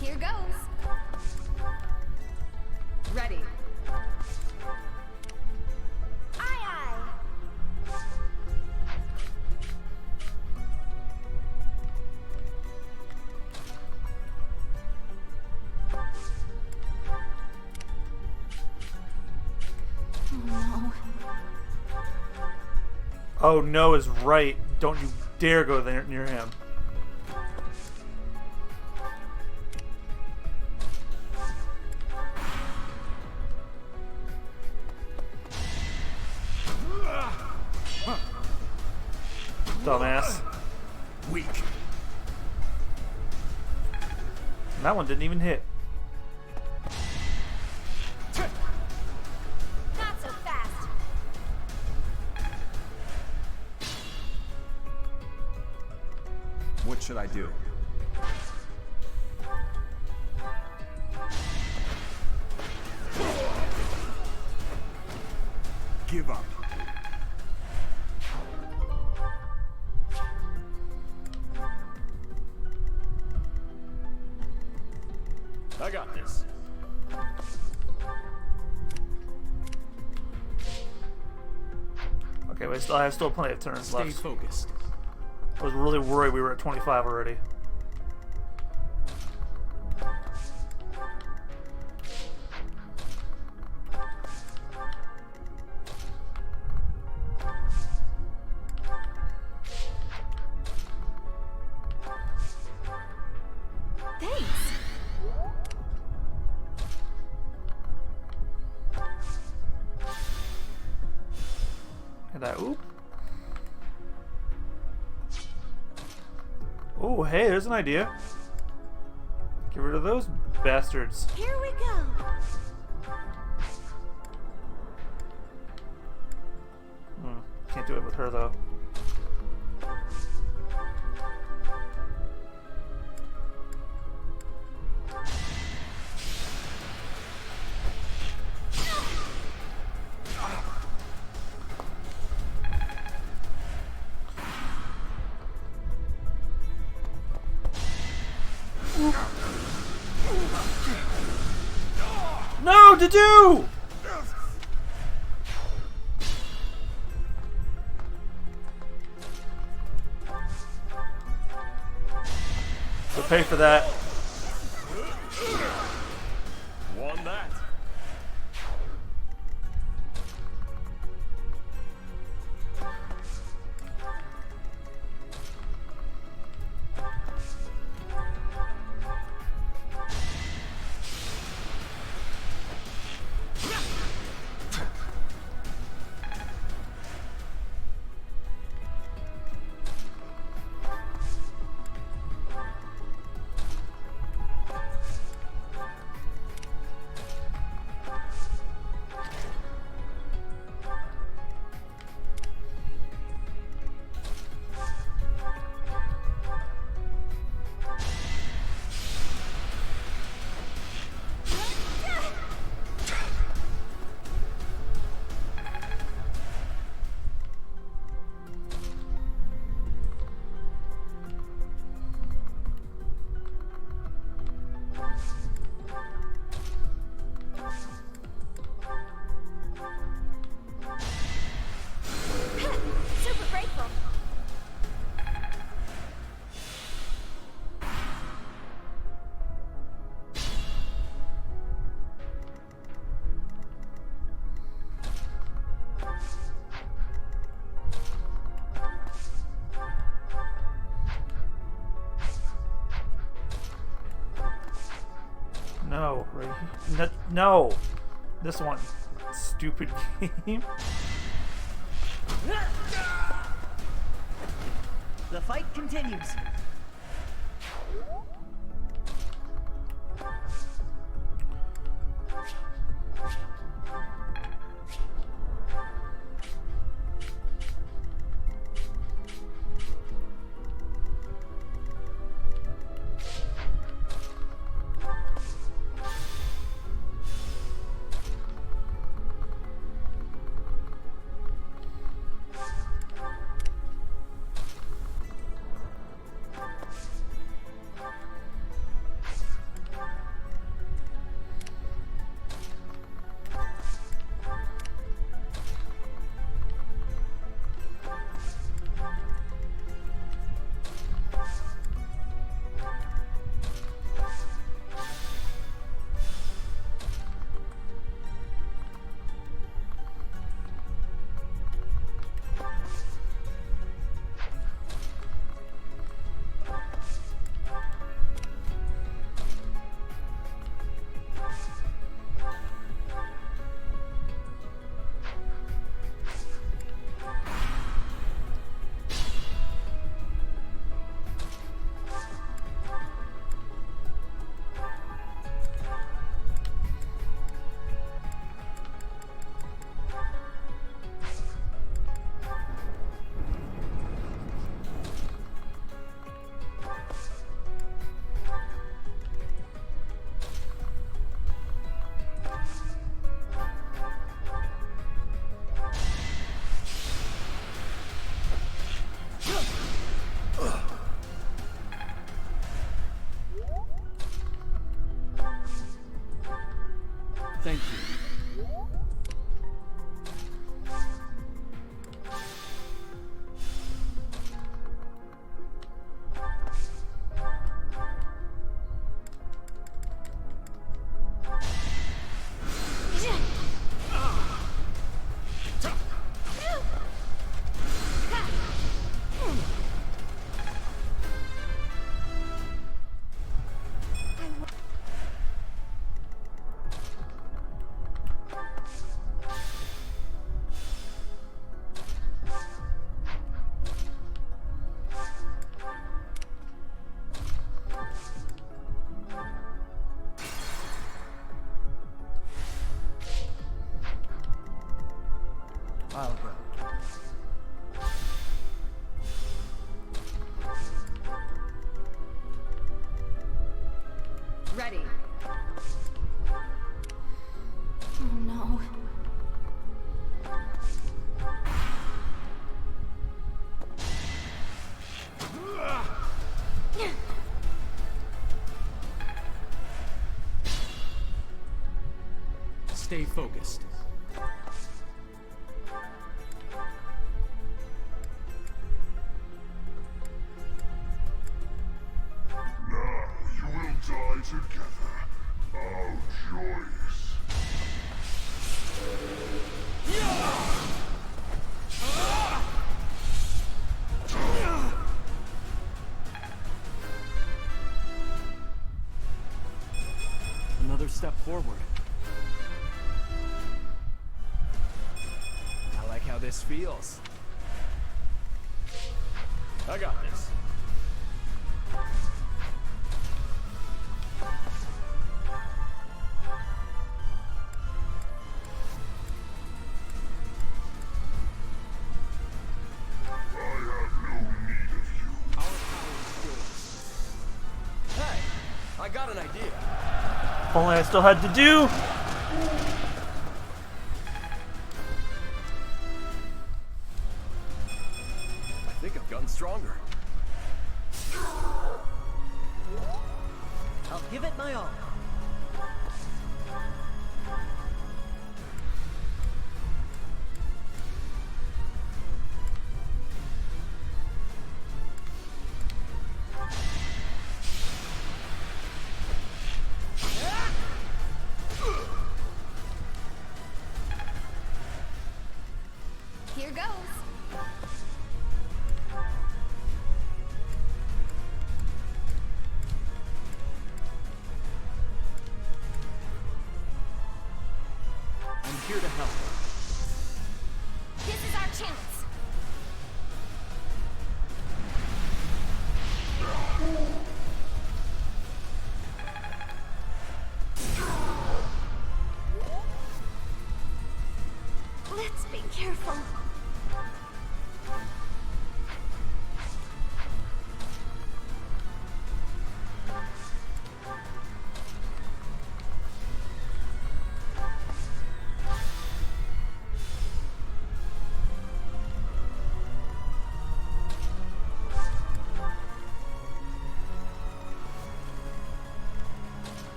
Here goes. Ready. Aye, aye. Oh Oh, no is right. Don't you dare go there near him. Dumbass. Weak. That one didn't even hit. Not so fast. What should I do? give up. I got this. Okay, but I have still plenty of turns Stay left. focused. I was really worried we were at 25 already. Thanks. And oop. Oh, hey, there's an idea. Get rid of those bastards. Here we go. Can't do it with her though. No, to do! So pay for that. Won that. Super grateful. No, right? No, this one. Stupid game. The fight continues. Thank you. I'll go. Ready. Oh no. Stay focused. Now you will die together. How joyous. Another step forward. I like how this feels. I got this. I have no need of you. Our power is yours. Hey, I got an idea. If only I still had to do. I think I've gotten stronger. I'll give it my all. Here goes. I'm here to help. This is our chance. Let's be careful.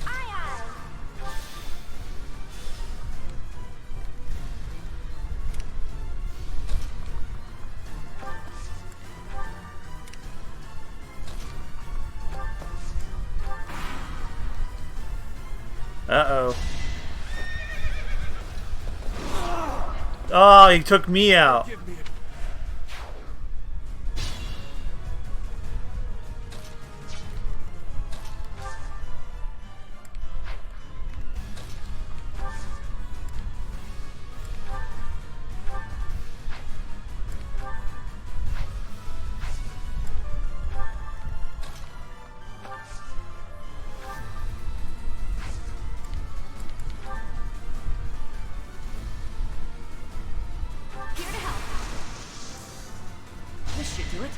Aye, aye. Uh-oh. Oh, he took me out. Give me a Here to help. This should do it.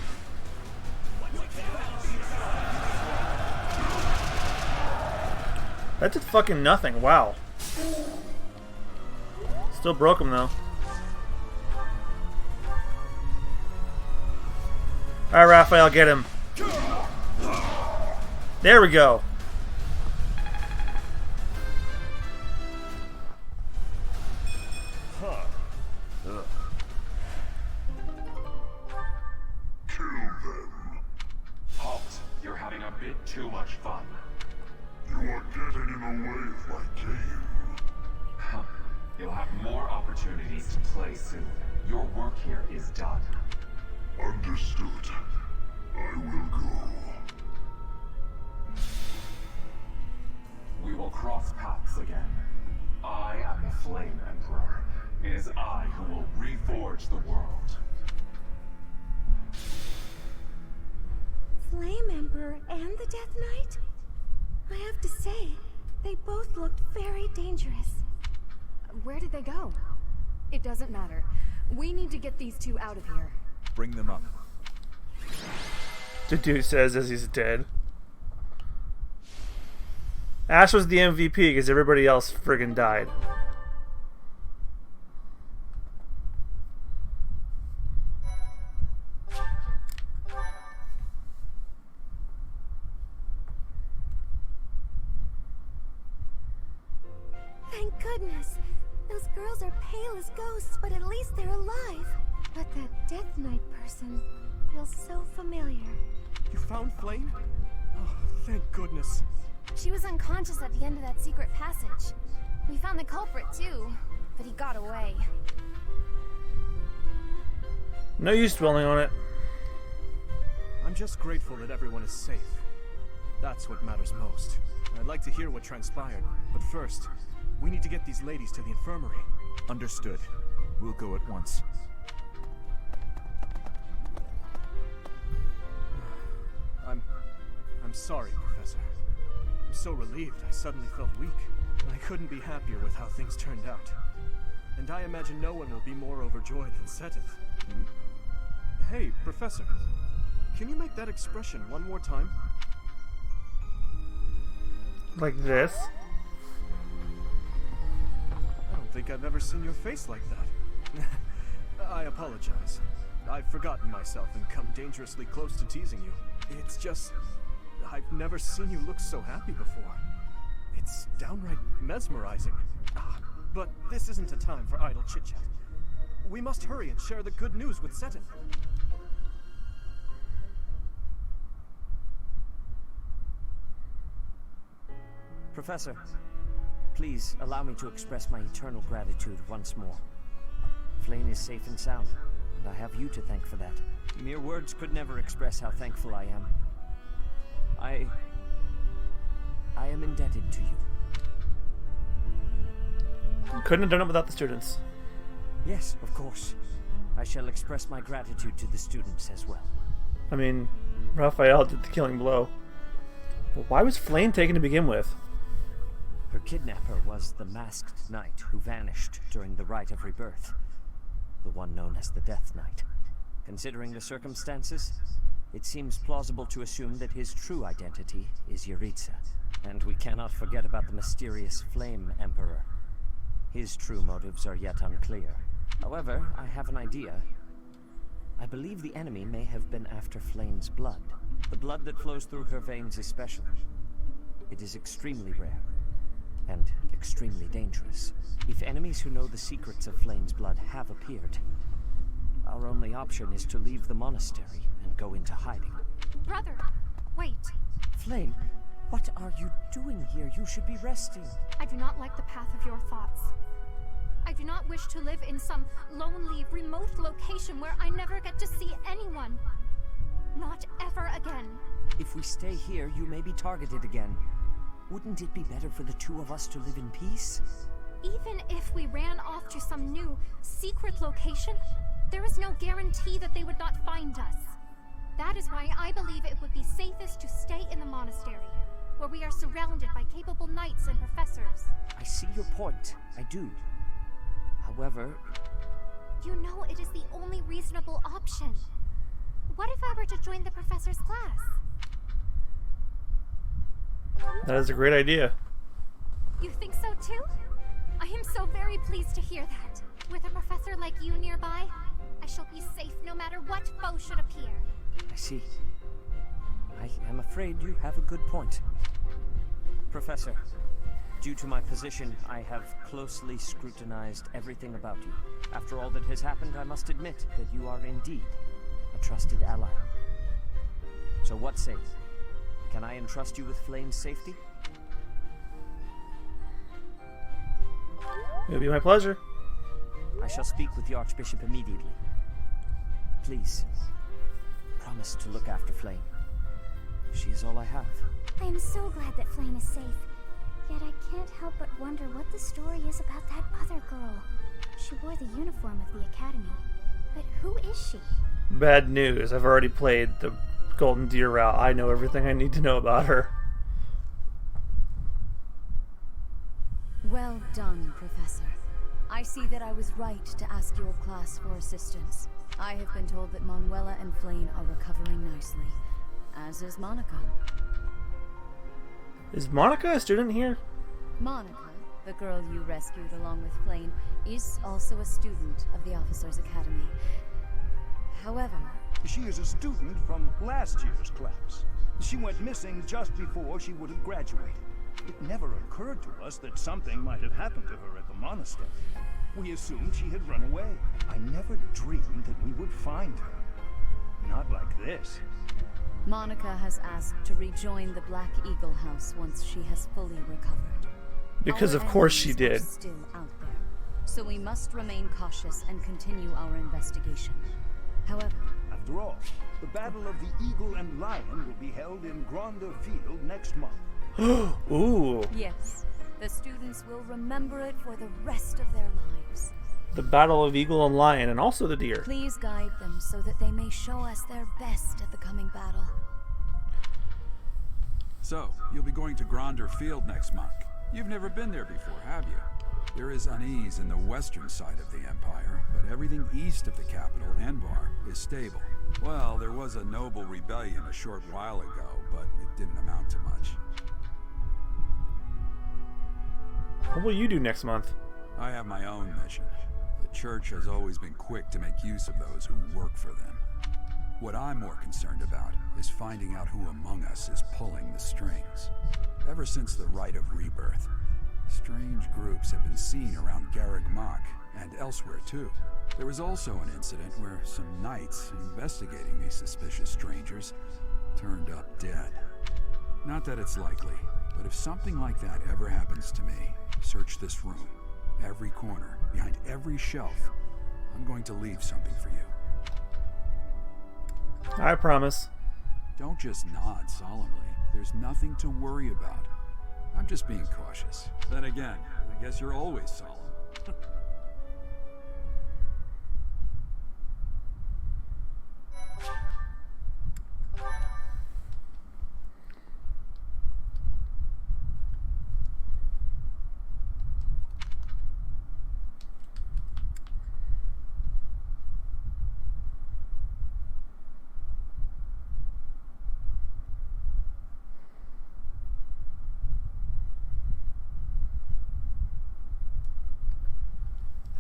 That did fucking nothing. Wow. Still broke him though. Alright, Raphael, get him. There we go. it too much fun. You are getting in the way of my game. Huh. You'll have more opportunities to play soon. Your work here is done. Understood. I will go. We will cross paths again. I am the Flame Emperor. It is I who will reforge the world. Flame Emperor and the Death Knight? I have to say, they both looked very dangerous. Where did they go? It doesn't matter. We need to get these two out of here. Bring them up. Dude says as he's dead. Ash was the MVP because everybody else friggin' died. Thank goodness. Those girls are pale as ghosts, but at least they're alive. But that Death Knight person feels so familiar. You found Flame? Oh, thank goodness. She was unconscious at the end of that secret passage. We found the culprit too, but he got away. No use dwelling on it. I'm just grateful that everyone is safe. That's what matters most. I'd like to hear what transpired, but first, we need to get these ladies to the infirmary. Understood. We'll go at once. I'm sorry, Professor. I'm so relieved I suddenly felt weak. I couldn't be happier with how things turned out. And I imagine no one will be more overjoyed than Seteth. Hey, Professor. Can you make that expression one more time? Like this? I don't think I've ever seen your face like that. I apologize. I've forgotten myself and come dangerously close to teasing you. It's just... I've never seen you look so happy before. It's downright mesmerizing. But this isn't a time for idle chit-chat. We must hurry and share the good news with Seteth. Professor, please allow me to express my eternal gratitude once more. Flame is safe and sound, and I have you to thank for that. Mere words could never express how thankful I am. I am indebted to you. Couldn't have done it without the students. Yes, of course. I shall express my gratitude to the students as well. I mean, Raphael did the killing blow. But why was Flame taken to begin with? Her kidnapper was the masked knight who vanished during the Rite of Rebirth. The one known as the Death Knight. Considering the circumstances, it seems plausible to assume that his true identity is Yuritsa. And we cannot forget about the mysterious Flame Emperor. His true motives are yet unclear. However, I have an idea. I believe the enemy may have been after Flame's blood. The blood that flows through her veins is special. It is extremely rare, and extremely dangerous. If enemies who know the secrets of Flame's blood have appeared, our only option is to leave the monastery and go into hiding. Brother, wait. Flame, what are you doing here? You should be resting. I do not like the path of your thoughts. I do not wish to live in some lonely, remote location where I never get to see anyone. Not ever again. If we stay here, you may be targeted again. Wouldn't it be better for the two of us to live in peace? Even if we ran off to some new, secret location, there is no guarantee that they would not find us. That is why I believe it would be safest to stay in the monastery, where we are surrounded by capable knights and professors. I see your point. I do. However... You know it is the only reasonable option. What if I were to join the professor's class? That is a great idea. You think so too? I am so very pleased to hear that. With a professor like you nearby, I shall be safe no matter what foe should appear. I see. I am afraid you have a good point. Professor, due to my position, I have closely scrutinized everything about you. After all that has happened, I must admit that you are indeed a trusted ally. So what say you? Can I entrust you with Flame's safety? It would be my pleasure. I shall speak with the Archbishop immediately. Please, promise to look after Flame. She is all I have. I am so glad that Flame is safe. Yet I can't help but wonder what the story is about that other girl. She wore the uniform of the Academy. But who is she? Bad news. I've already played the Golden Deer route. I know everything I need to know about her. Well done, Professor. I see that I was right to ask your class for assistance. I have been told that Manuela and Flame are recovering nicely, as is Monica. Is Monica a student here? Monica, the girl you rescued along with Flame, is also a student of the Officers' Academy. However, She is a student from last year's class. She went missing just before she would have graduated. It never occurred to us that something might have happened to her at the monastery. We assumed she had run away. I never dreamed that we would find her. Not like this. Monica has asked to rejoin the Black Eagle House once she has fully recovered. Because Our of course she enemies are did. still out there, so we must remain cautious and continue our investigation. However, After all, the Battle of the Eagle and Lion will be held in Gronder Field next month. Ooh. yes, the students will remember it for the rest of their lives. The Battle of Eagle and Lion, and also the deer. Please guide them so that they may show us their best at the coming battle. So, you'll be going to Gronder Field next month. You've never been there before, have you? There is unease in the western side of the Empire, but everything east of the capital, Enbar, is stable. Well, there was a noble rebellion a short while ago, but it didn't amount to much. What will you do next month? I have my own mission. The Church has always been quick to make use of those who work for them. What I'm more concerned about is finding out who among us is pulling the strings. Ever since the Rite of Rebirth, strange groups have been seen around Garreg Mach, and elsewhere too. There was also an incident where some knights investigating these suspicious strangers turned up dead. Not that it's likely, but if something like that ever happens to me, search this room, every corner, behind every shelf. I'm going to leave something for you. I promise. Don't just nod solemnly. There's nothing to worry about. I'm just being cautious. Then again, I guess you're always solemn.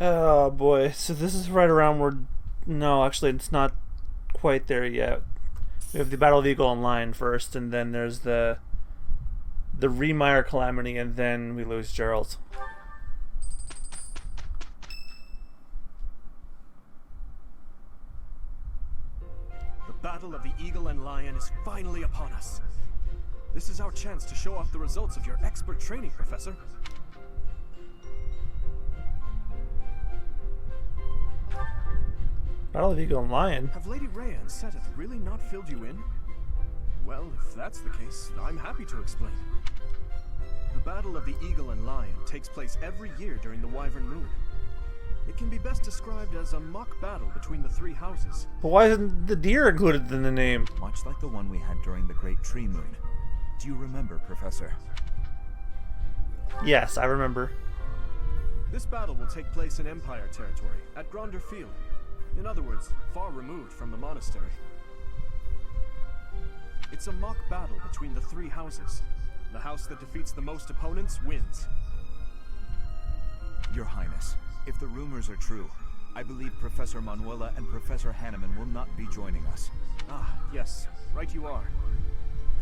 Oh boy, so this is right around where... No, actually it's not quite there yet. We have the Battle of Eagle and Lion first, and then there's the Remire Calamity, and then we lose Gerald. The Battle of the Eagle and Lion is finally upon us. This is our chance to show off the results of your expert training, Professor. Battle of Eagle and Lion? Have Lady Rhea and Seteth really not filled you in? Well, if that's the case, I'm happy to explain. The Battle of the Eagle and Lion takes place every year during the Wyvern Moon. It can be best described as a mock battle between the three houses. But why isn't the deer included in the name? Much like the one we had during the Great Tree Moon. Do you remember, Professor? Yes, I remember. This battle will take place in Empire territory, at Gronder Field. In other words, far removed from the monastery. It's a mock battle between the three houses. The house that defeats the most opponents wins. Your Highness, if the rumors are true, I believe Professor Manuela and Professor Hanneman will not be joining us. Ah, yes, right you are.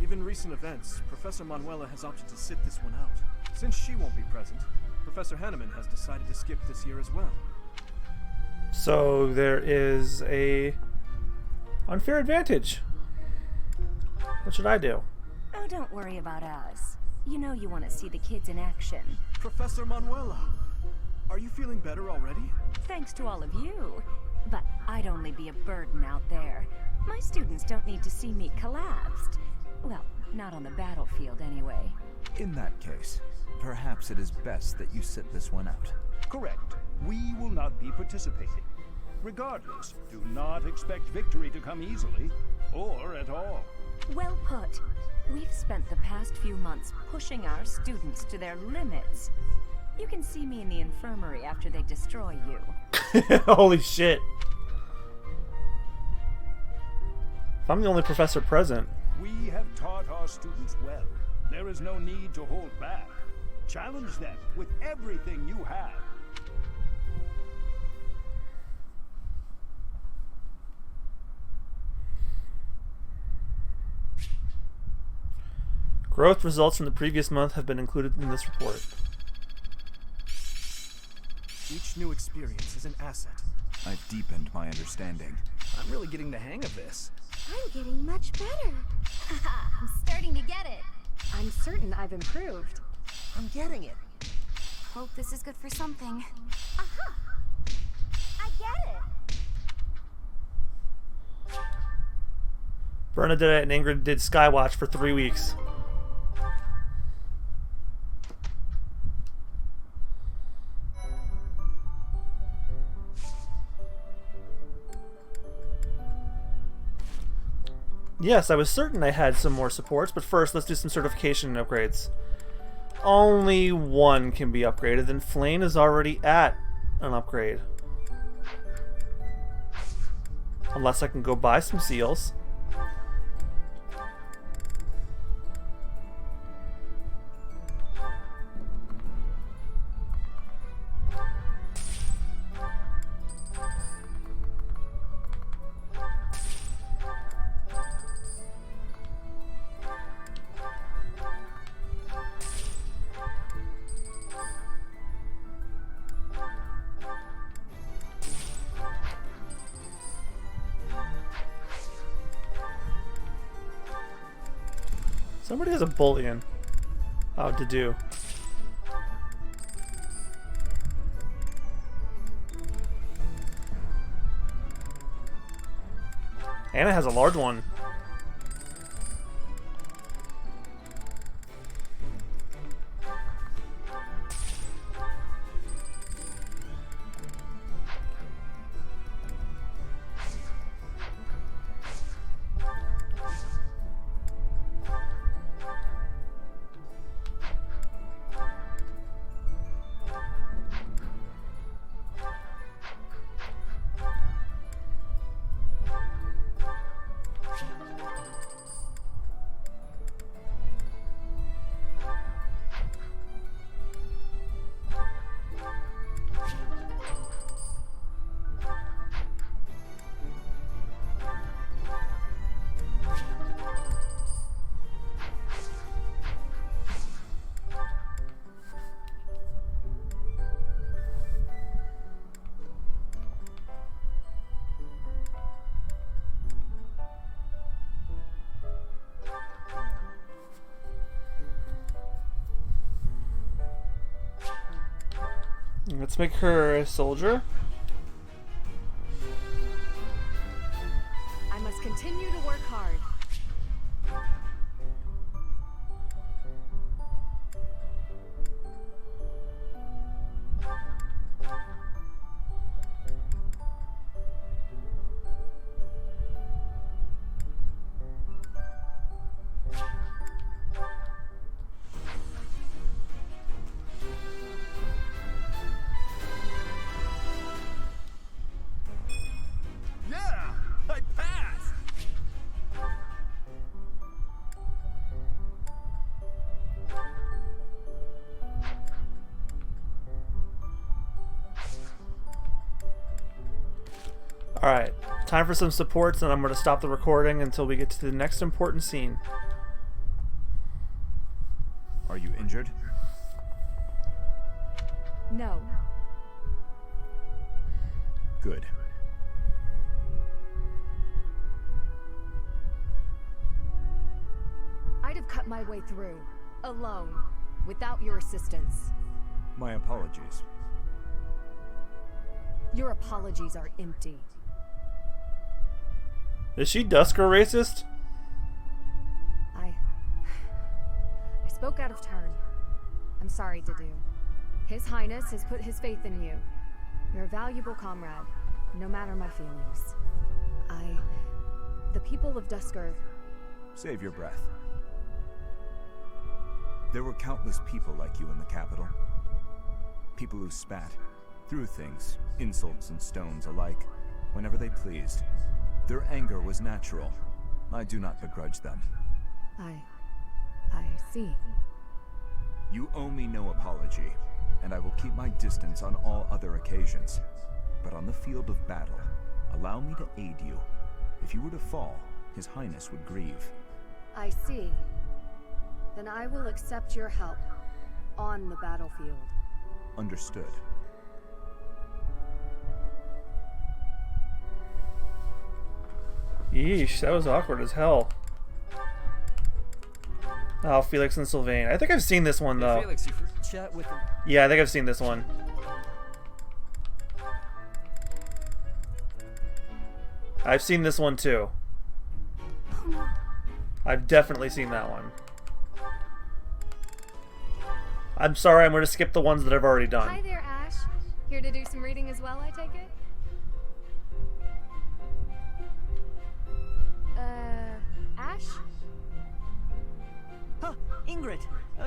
Given recent events, Professor Manuela has opted to sit this one out. Since she won't be present, Professor Hanneman has decided to skip this year as well. So there is a unfair advantage. What should I do? Oh, don't worry about us. You know you want to see the kids in action. Professor Manuela, are you feeling better already? Thanks to all of you. But I'd only be a burden out there. My students don't need to see me collapsed. Well, not on the battlefield anyway. In that case, perhaps it is best that you sit this one out. Correct. We will not be participating. Regardless, do not expect victory to come easily, or at all. Well put. We've spent the past few months pushing our students to their limits. You can see me in the infirmary after they destroy you. Holy shit. If I'm the only professor present. We have taught our students well. There is no need to hold back. Challenge them with everything you have. Growth results from the previous month have been included in this report. Each new experience is an asset. I've deepened my understanding. I'm really getting the hang of this. I'm getting much better. I'm starting to get it. I'm certain I've improved. I'm getting it. Hope this is good for something. Aha! I get it! Bernadette and Ingrid did Skywatch for 3 weeks. Yes, I was certain I had some more supports, but first let's do some certification upgrades. Only one can be upgraded, and Flame is already at an upgrade. Unless I can go buy some seals. Somebody has a bullion. Oh, to do. Anna has a large one. Let's make her a soldier. I must continue to work hard. Yeah! I passed! Alright, time for some supports, and I'm going to stop the recording until we get to the next important scene. Are you injured? No. Good. I'd have cut my way through. Alone. Without your assistance. My apologies. Your apologies are empty. Is she Dusker racist? I spoke out of turn. I'm sorry, Dedu. His Highness has put his faith in you. You're a valuable comrade, no matter my feelings. The people of Dusker... Save your breath. There were countless people like you in the capital. People who spat, threw things, insults and stones alike, whenever they pleased. Their anger was natural. I do not begrudge them. I see. You owe me no apology, and I will keep my distance on all other occasions. But on the field of battle, allow me to aid you. If you were to fall, His Highness would grieve. I see. Then I will accept your help on the battlefield. Understood. Yeesh, that was awkward as hell. Oh, Felix and Sylvain. I think I've seen this one, though. Felix, you chat with him. Yeah, I think I've seen this one. I've seen this one, too. I've definitely seen that one. I'm sorry, I'm going to skip the ones that I've already done. Hi there, Ash. Here to do some reading as well, I take it? Ash? Huh, Ingrid,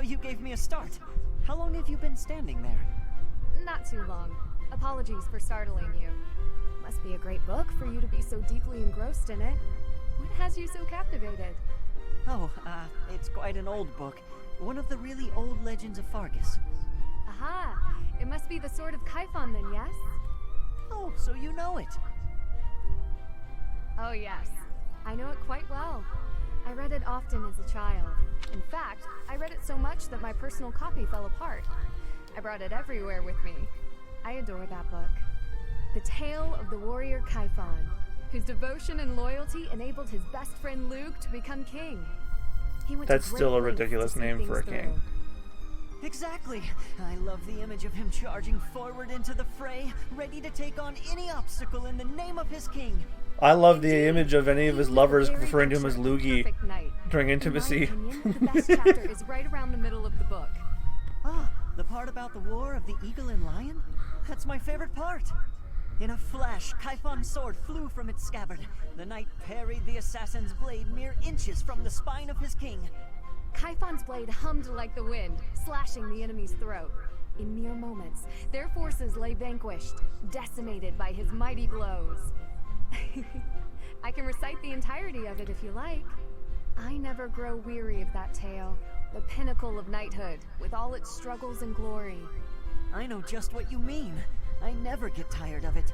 you gave me a start. How long have you been standing there? Not too long. Apologies for startling you. Must be a great book for you to be so deeply engrossed in it. What has you so captivated? Oh, it's quite an old book. One of the really old legends of Fargus. Aha! It must be the Sword of Kaifon then, yes? Oh, so you know it. Oh yes. I know it quite well. I read it often as a child. In fact, I read it so much that my personal copy fell apart. I brought it everywhere with me. I adore that book. The tale of the warrior Kaifon, whose devotion and loyalty enabled his best friend Luke to become king. He went That's to still a great lengths ridiculous to see name things for a king. through. Exactly. I love the image of him charging forward into the fray, ready to take on any obstacle in the name of his king. I love the image of any of his lovers referring to him as Loogie during intimacy. In my opinion, the best chapter is right around the middle of the book. Ah, the part about the war of the eagle and lion? That's my favorite part. In a flash, Kaifon's sword flew from its scabbard. The knight parried the assassin's blade mere inches from the spine of his king. Kaifon's blade hummed like the wind, slashing the enemy's throat. In mere moments, their forces lay vanquished, decimated by his mighty blows. I can recite the entirety of it if you like. I never grow weary of that tale, the pinnacle of knighthood, with all its struggles and glory. I know just what you mean. I never get tired of it.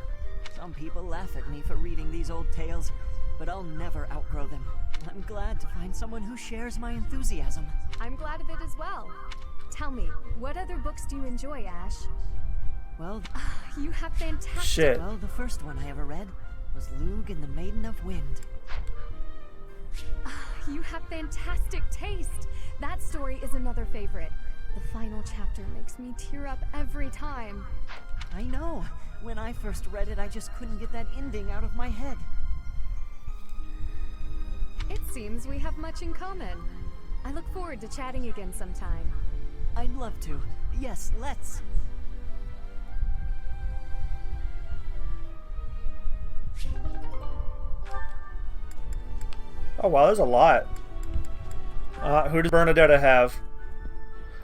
Some people laugh at me for reading these old tales, but I'll never outgrow them. I'm glad to find someone who shares my enthusiasm. I'm glad of it as well. Tell me, what other books do you enjoy, Ash? Well, you have fantastic... Shit. Well, the first one I ever read was Lug and the Maiden of Wind. You have fantastic taste. That story is another favorite. The final chapter makes me tear up every time. I know. When I first read it, I just couldn't get that ending out of my head. It seems we have much in common. I look forward to chatting again sometime. I'd love to. Yes, let's. Oh wow, there's a lot. Who does Bernadetta have?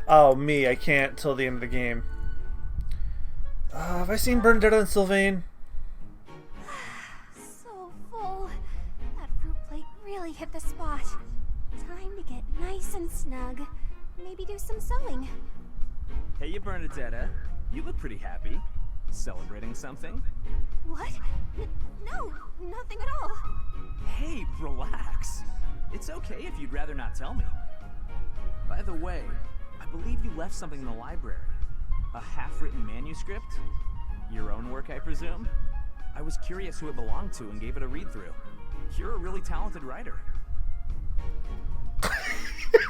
Oh, me. I can't till the end of the game. Have I seen Bernadetta and Sylvain? So full. That fruit plate really hit the spot. Time to get nice and snug. Maybe do some sewing. Hey, you Bernadetta. You look pretty happy. Celebrating something? What? No, nothing at all. Hey, relax. It's okay if you'd rather not tell me. By the way, I believe you left something in the library. A half-written manuscript? Your own work, I presume? I was curious who it belonged to and gave it a read-through. You're a really talented writer.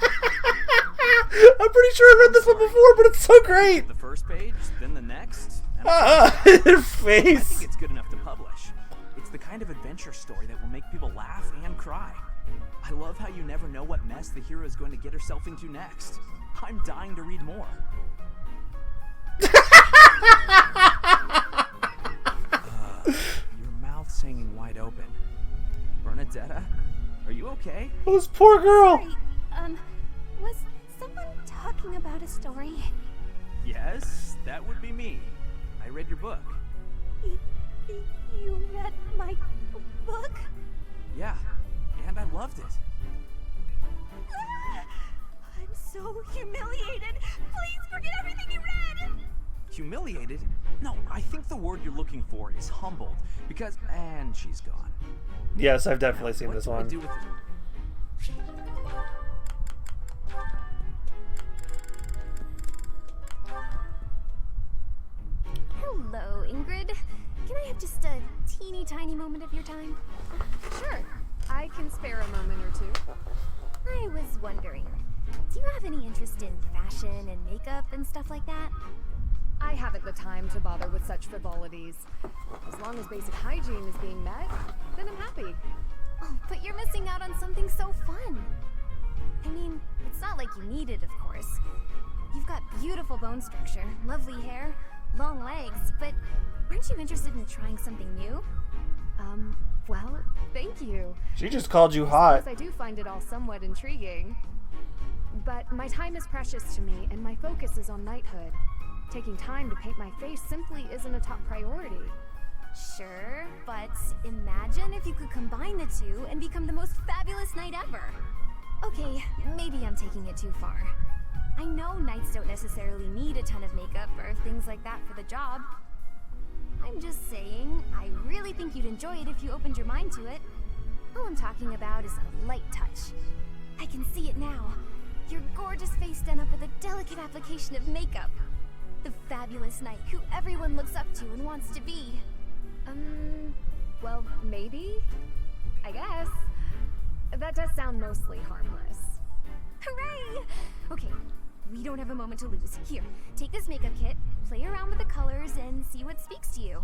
I'm pretty sure I've read this one before, but it's so great. The first page, then the next. And Her I face. think it's good enough to publish. It's the kind of adventure story that will make people laugh and cry. I love how you never know what mess the hero is going to get herself into next. I'm dying to read more. Your mouth's hanging wide open. Bernadetta, are you okay? Oh, this poor girl. Sorry, was someone talking about a story? Yes, that would be me. I read your book. You read my book? Yeah, and I loved it. I'm so humiliated. Please forget everything you read. Humiliated? No, I think the word you're looking for is humbled. Because, and she's gone. Yes, I've definitely seen What this do I one. do with it? Hello, Ingrid. Can I have just a teeny tiny moment of your time? Sure. I can spare a moment or two. I was wondering, do you have any interest in fashion and makeup and stuff like that? I haven't the time to bother with such frivolities. As long as basic hygiene is being met, then I'm happy. Oh, but you're missing out on something so fun. I mean, it's not like you need it, of course. You've got beautiful bone structure, lovely hair, long legs, but aren't you interested in trying something new? Well, thank you. She just called you I hot. suppose I do find it all somewhat intriguing. But my time is precious to me, and my focus is on knighthood. Taking time to paint my face simply isn't a top priority. Sure, but imagine if you could combine the two and become the most fabulous knight ever. Okay, maybe I'm taking it too far. I know knights don't necessarily need a ton of makeup or things like that for the job. I'm just saying, I really think you'd enjoy it if you opened your mind to it. All I'm talking about is a light touch. I can see it now. Your gorgeous face done up with a delicate application of makeup. The fabulous knight who everyone looks up to and wants to be. Well, maybe? I guess. That does sound mostly harmless. Hooray! Okay, we don't have a moment to lose. Here, take this makeup kit, play around with the colors, and see what speaks to you.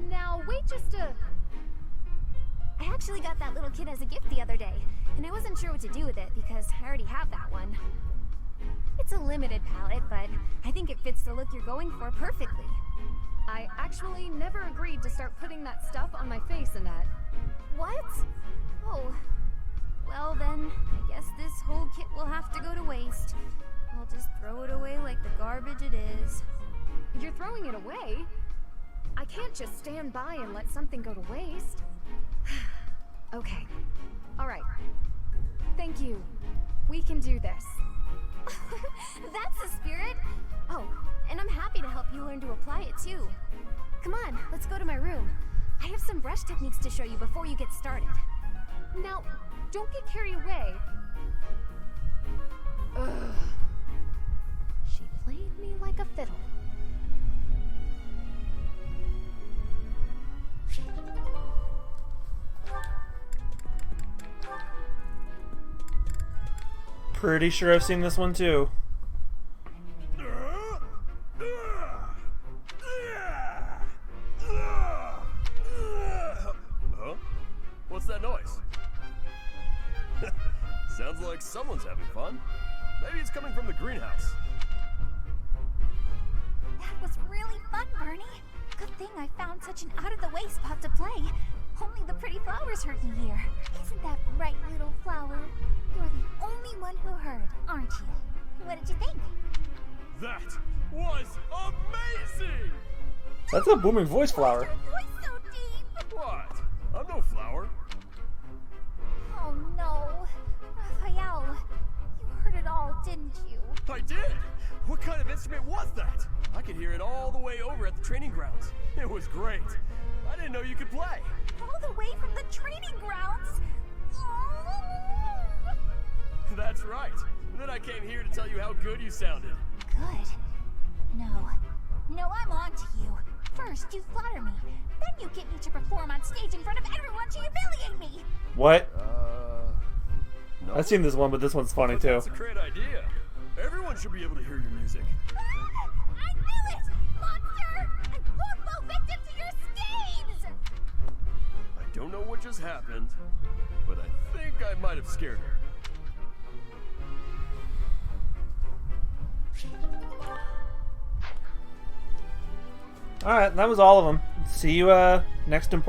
Now, wait just a... I actually got that little kit as a gift the other day, and I wasn't sure what to do with it because I already have that one. It's a limited palette, but I think it fits the look you're going for perfectly. I actually never agreed to start putting that stuff on my face, Annette. What? Oh. Well then, I guess this whole kit will have to go to waste. I'll just throw it away like the garbage it is. You're throwing it away? I can't just stand by and let something go to waste. Okay. Alright. Thank you. We can do this. That's the spirit! Oh, and I'm happy to help you learn to apply it too. Come on, let's go to my room. I have some brush techniques to show you before you get started. Now, don't get carried away. Ugh. She played me like a fiddle. Pretty sure I've seen this one too. Huh? What's that noise? Sounds like someone's having fun. Maybe it's coming from the greenhouse. That was really fun, Bernie. Good thing I found such an out-of-the-way spot to play. Only the pretty flowers heard me here. Isn't that right, little flower? You're the only one who heard, aren't you? What did you think? That was amazing! That's a booming voice, Flower. Your voice so deep. What? I'm no flower. Oh no, Raphael, you heard it all, didn't you? I did! What kind of instrument was that? I could hear it all the way over at the training grounds. It was great. I didn't know you could play. All the way from the training grounds? Oh. That's right. And then I came here to tell you how good you sounded. Good. No, I'm on to you. First, you flatter me. Then you get me to perform on stage in front of everyone to humiliate me. What? No. I've seen this one, but this one's funny too. That's a great idea. Everyone should be able to hear your music. I knew it! Monster! I won't fall victim to your schemes! I don't know what just happened, but I think I might have scared her. Alright, that was all of them. See you next important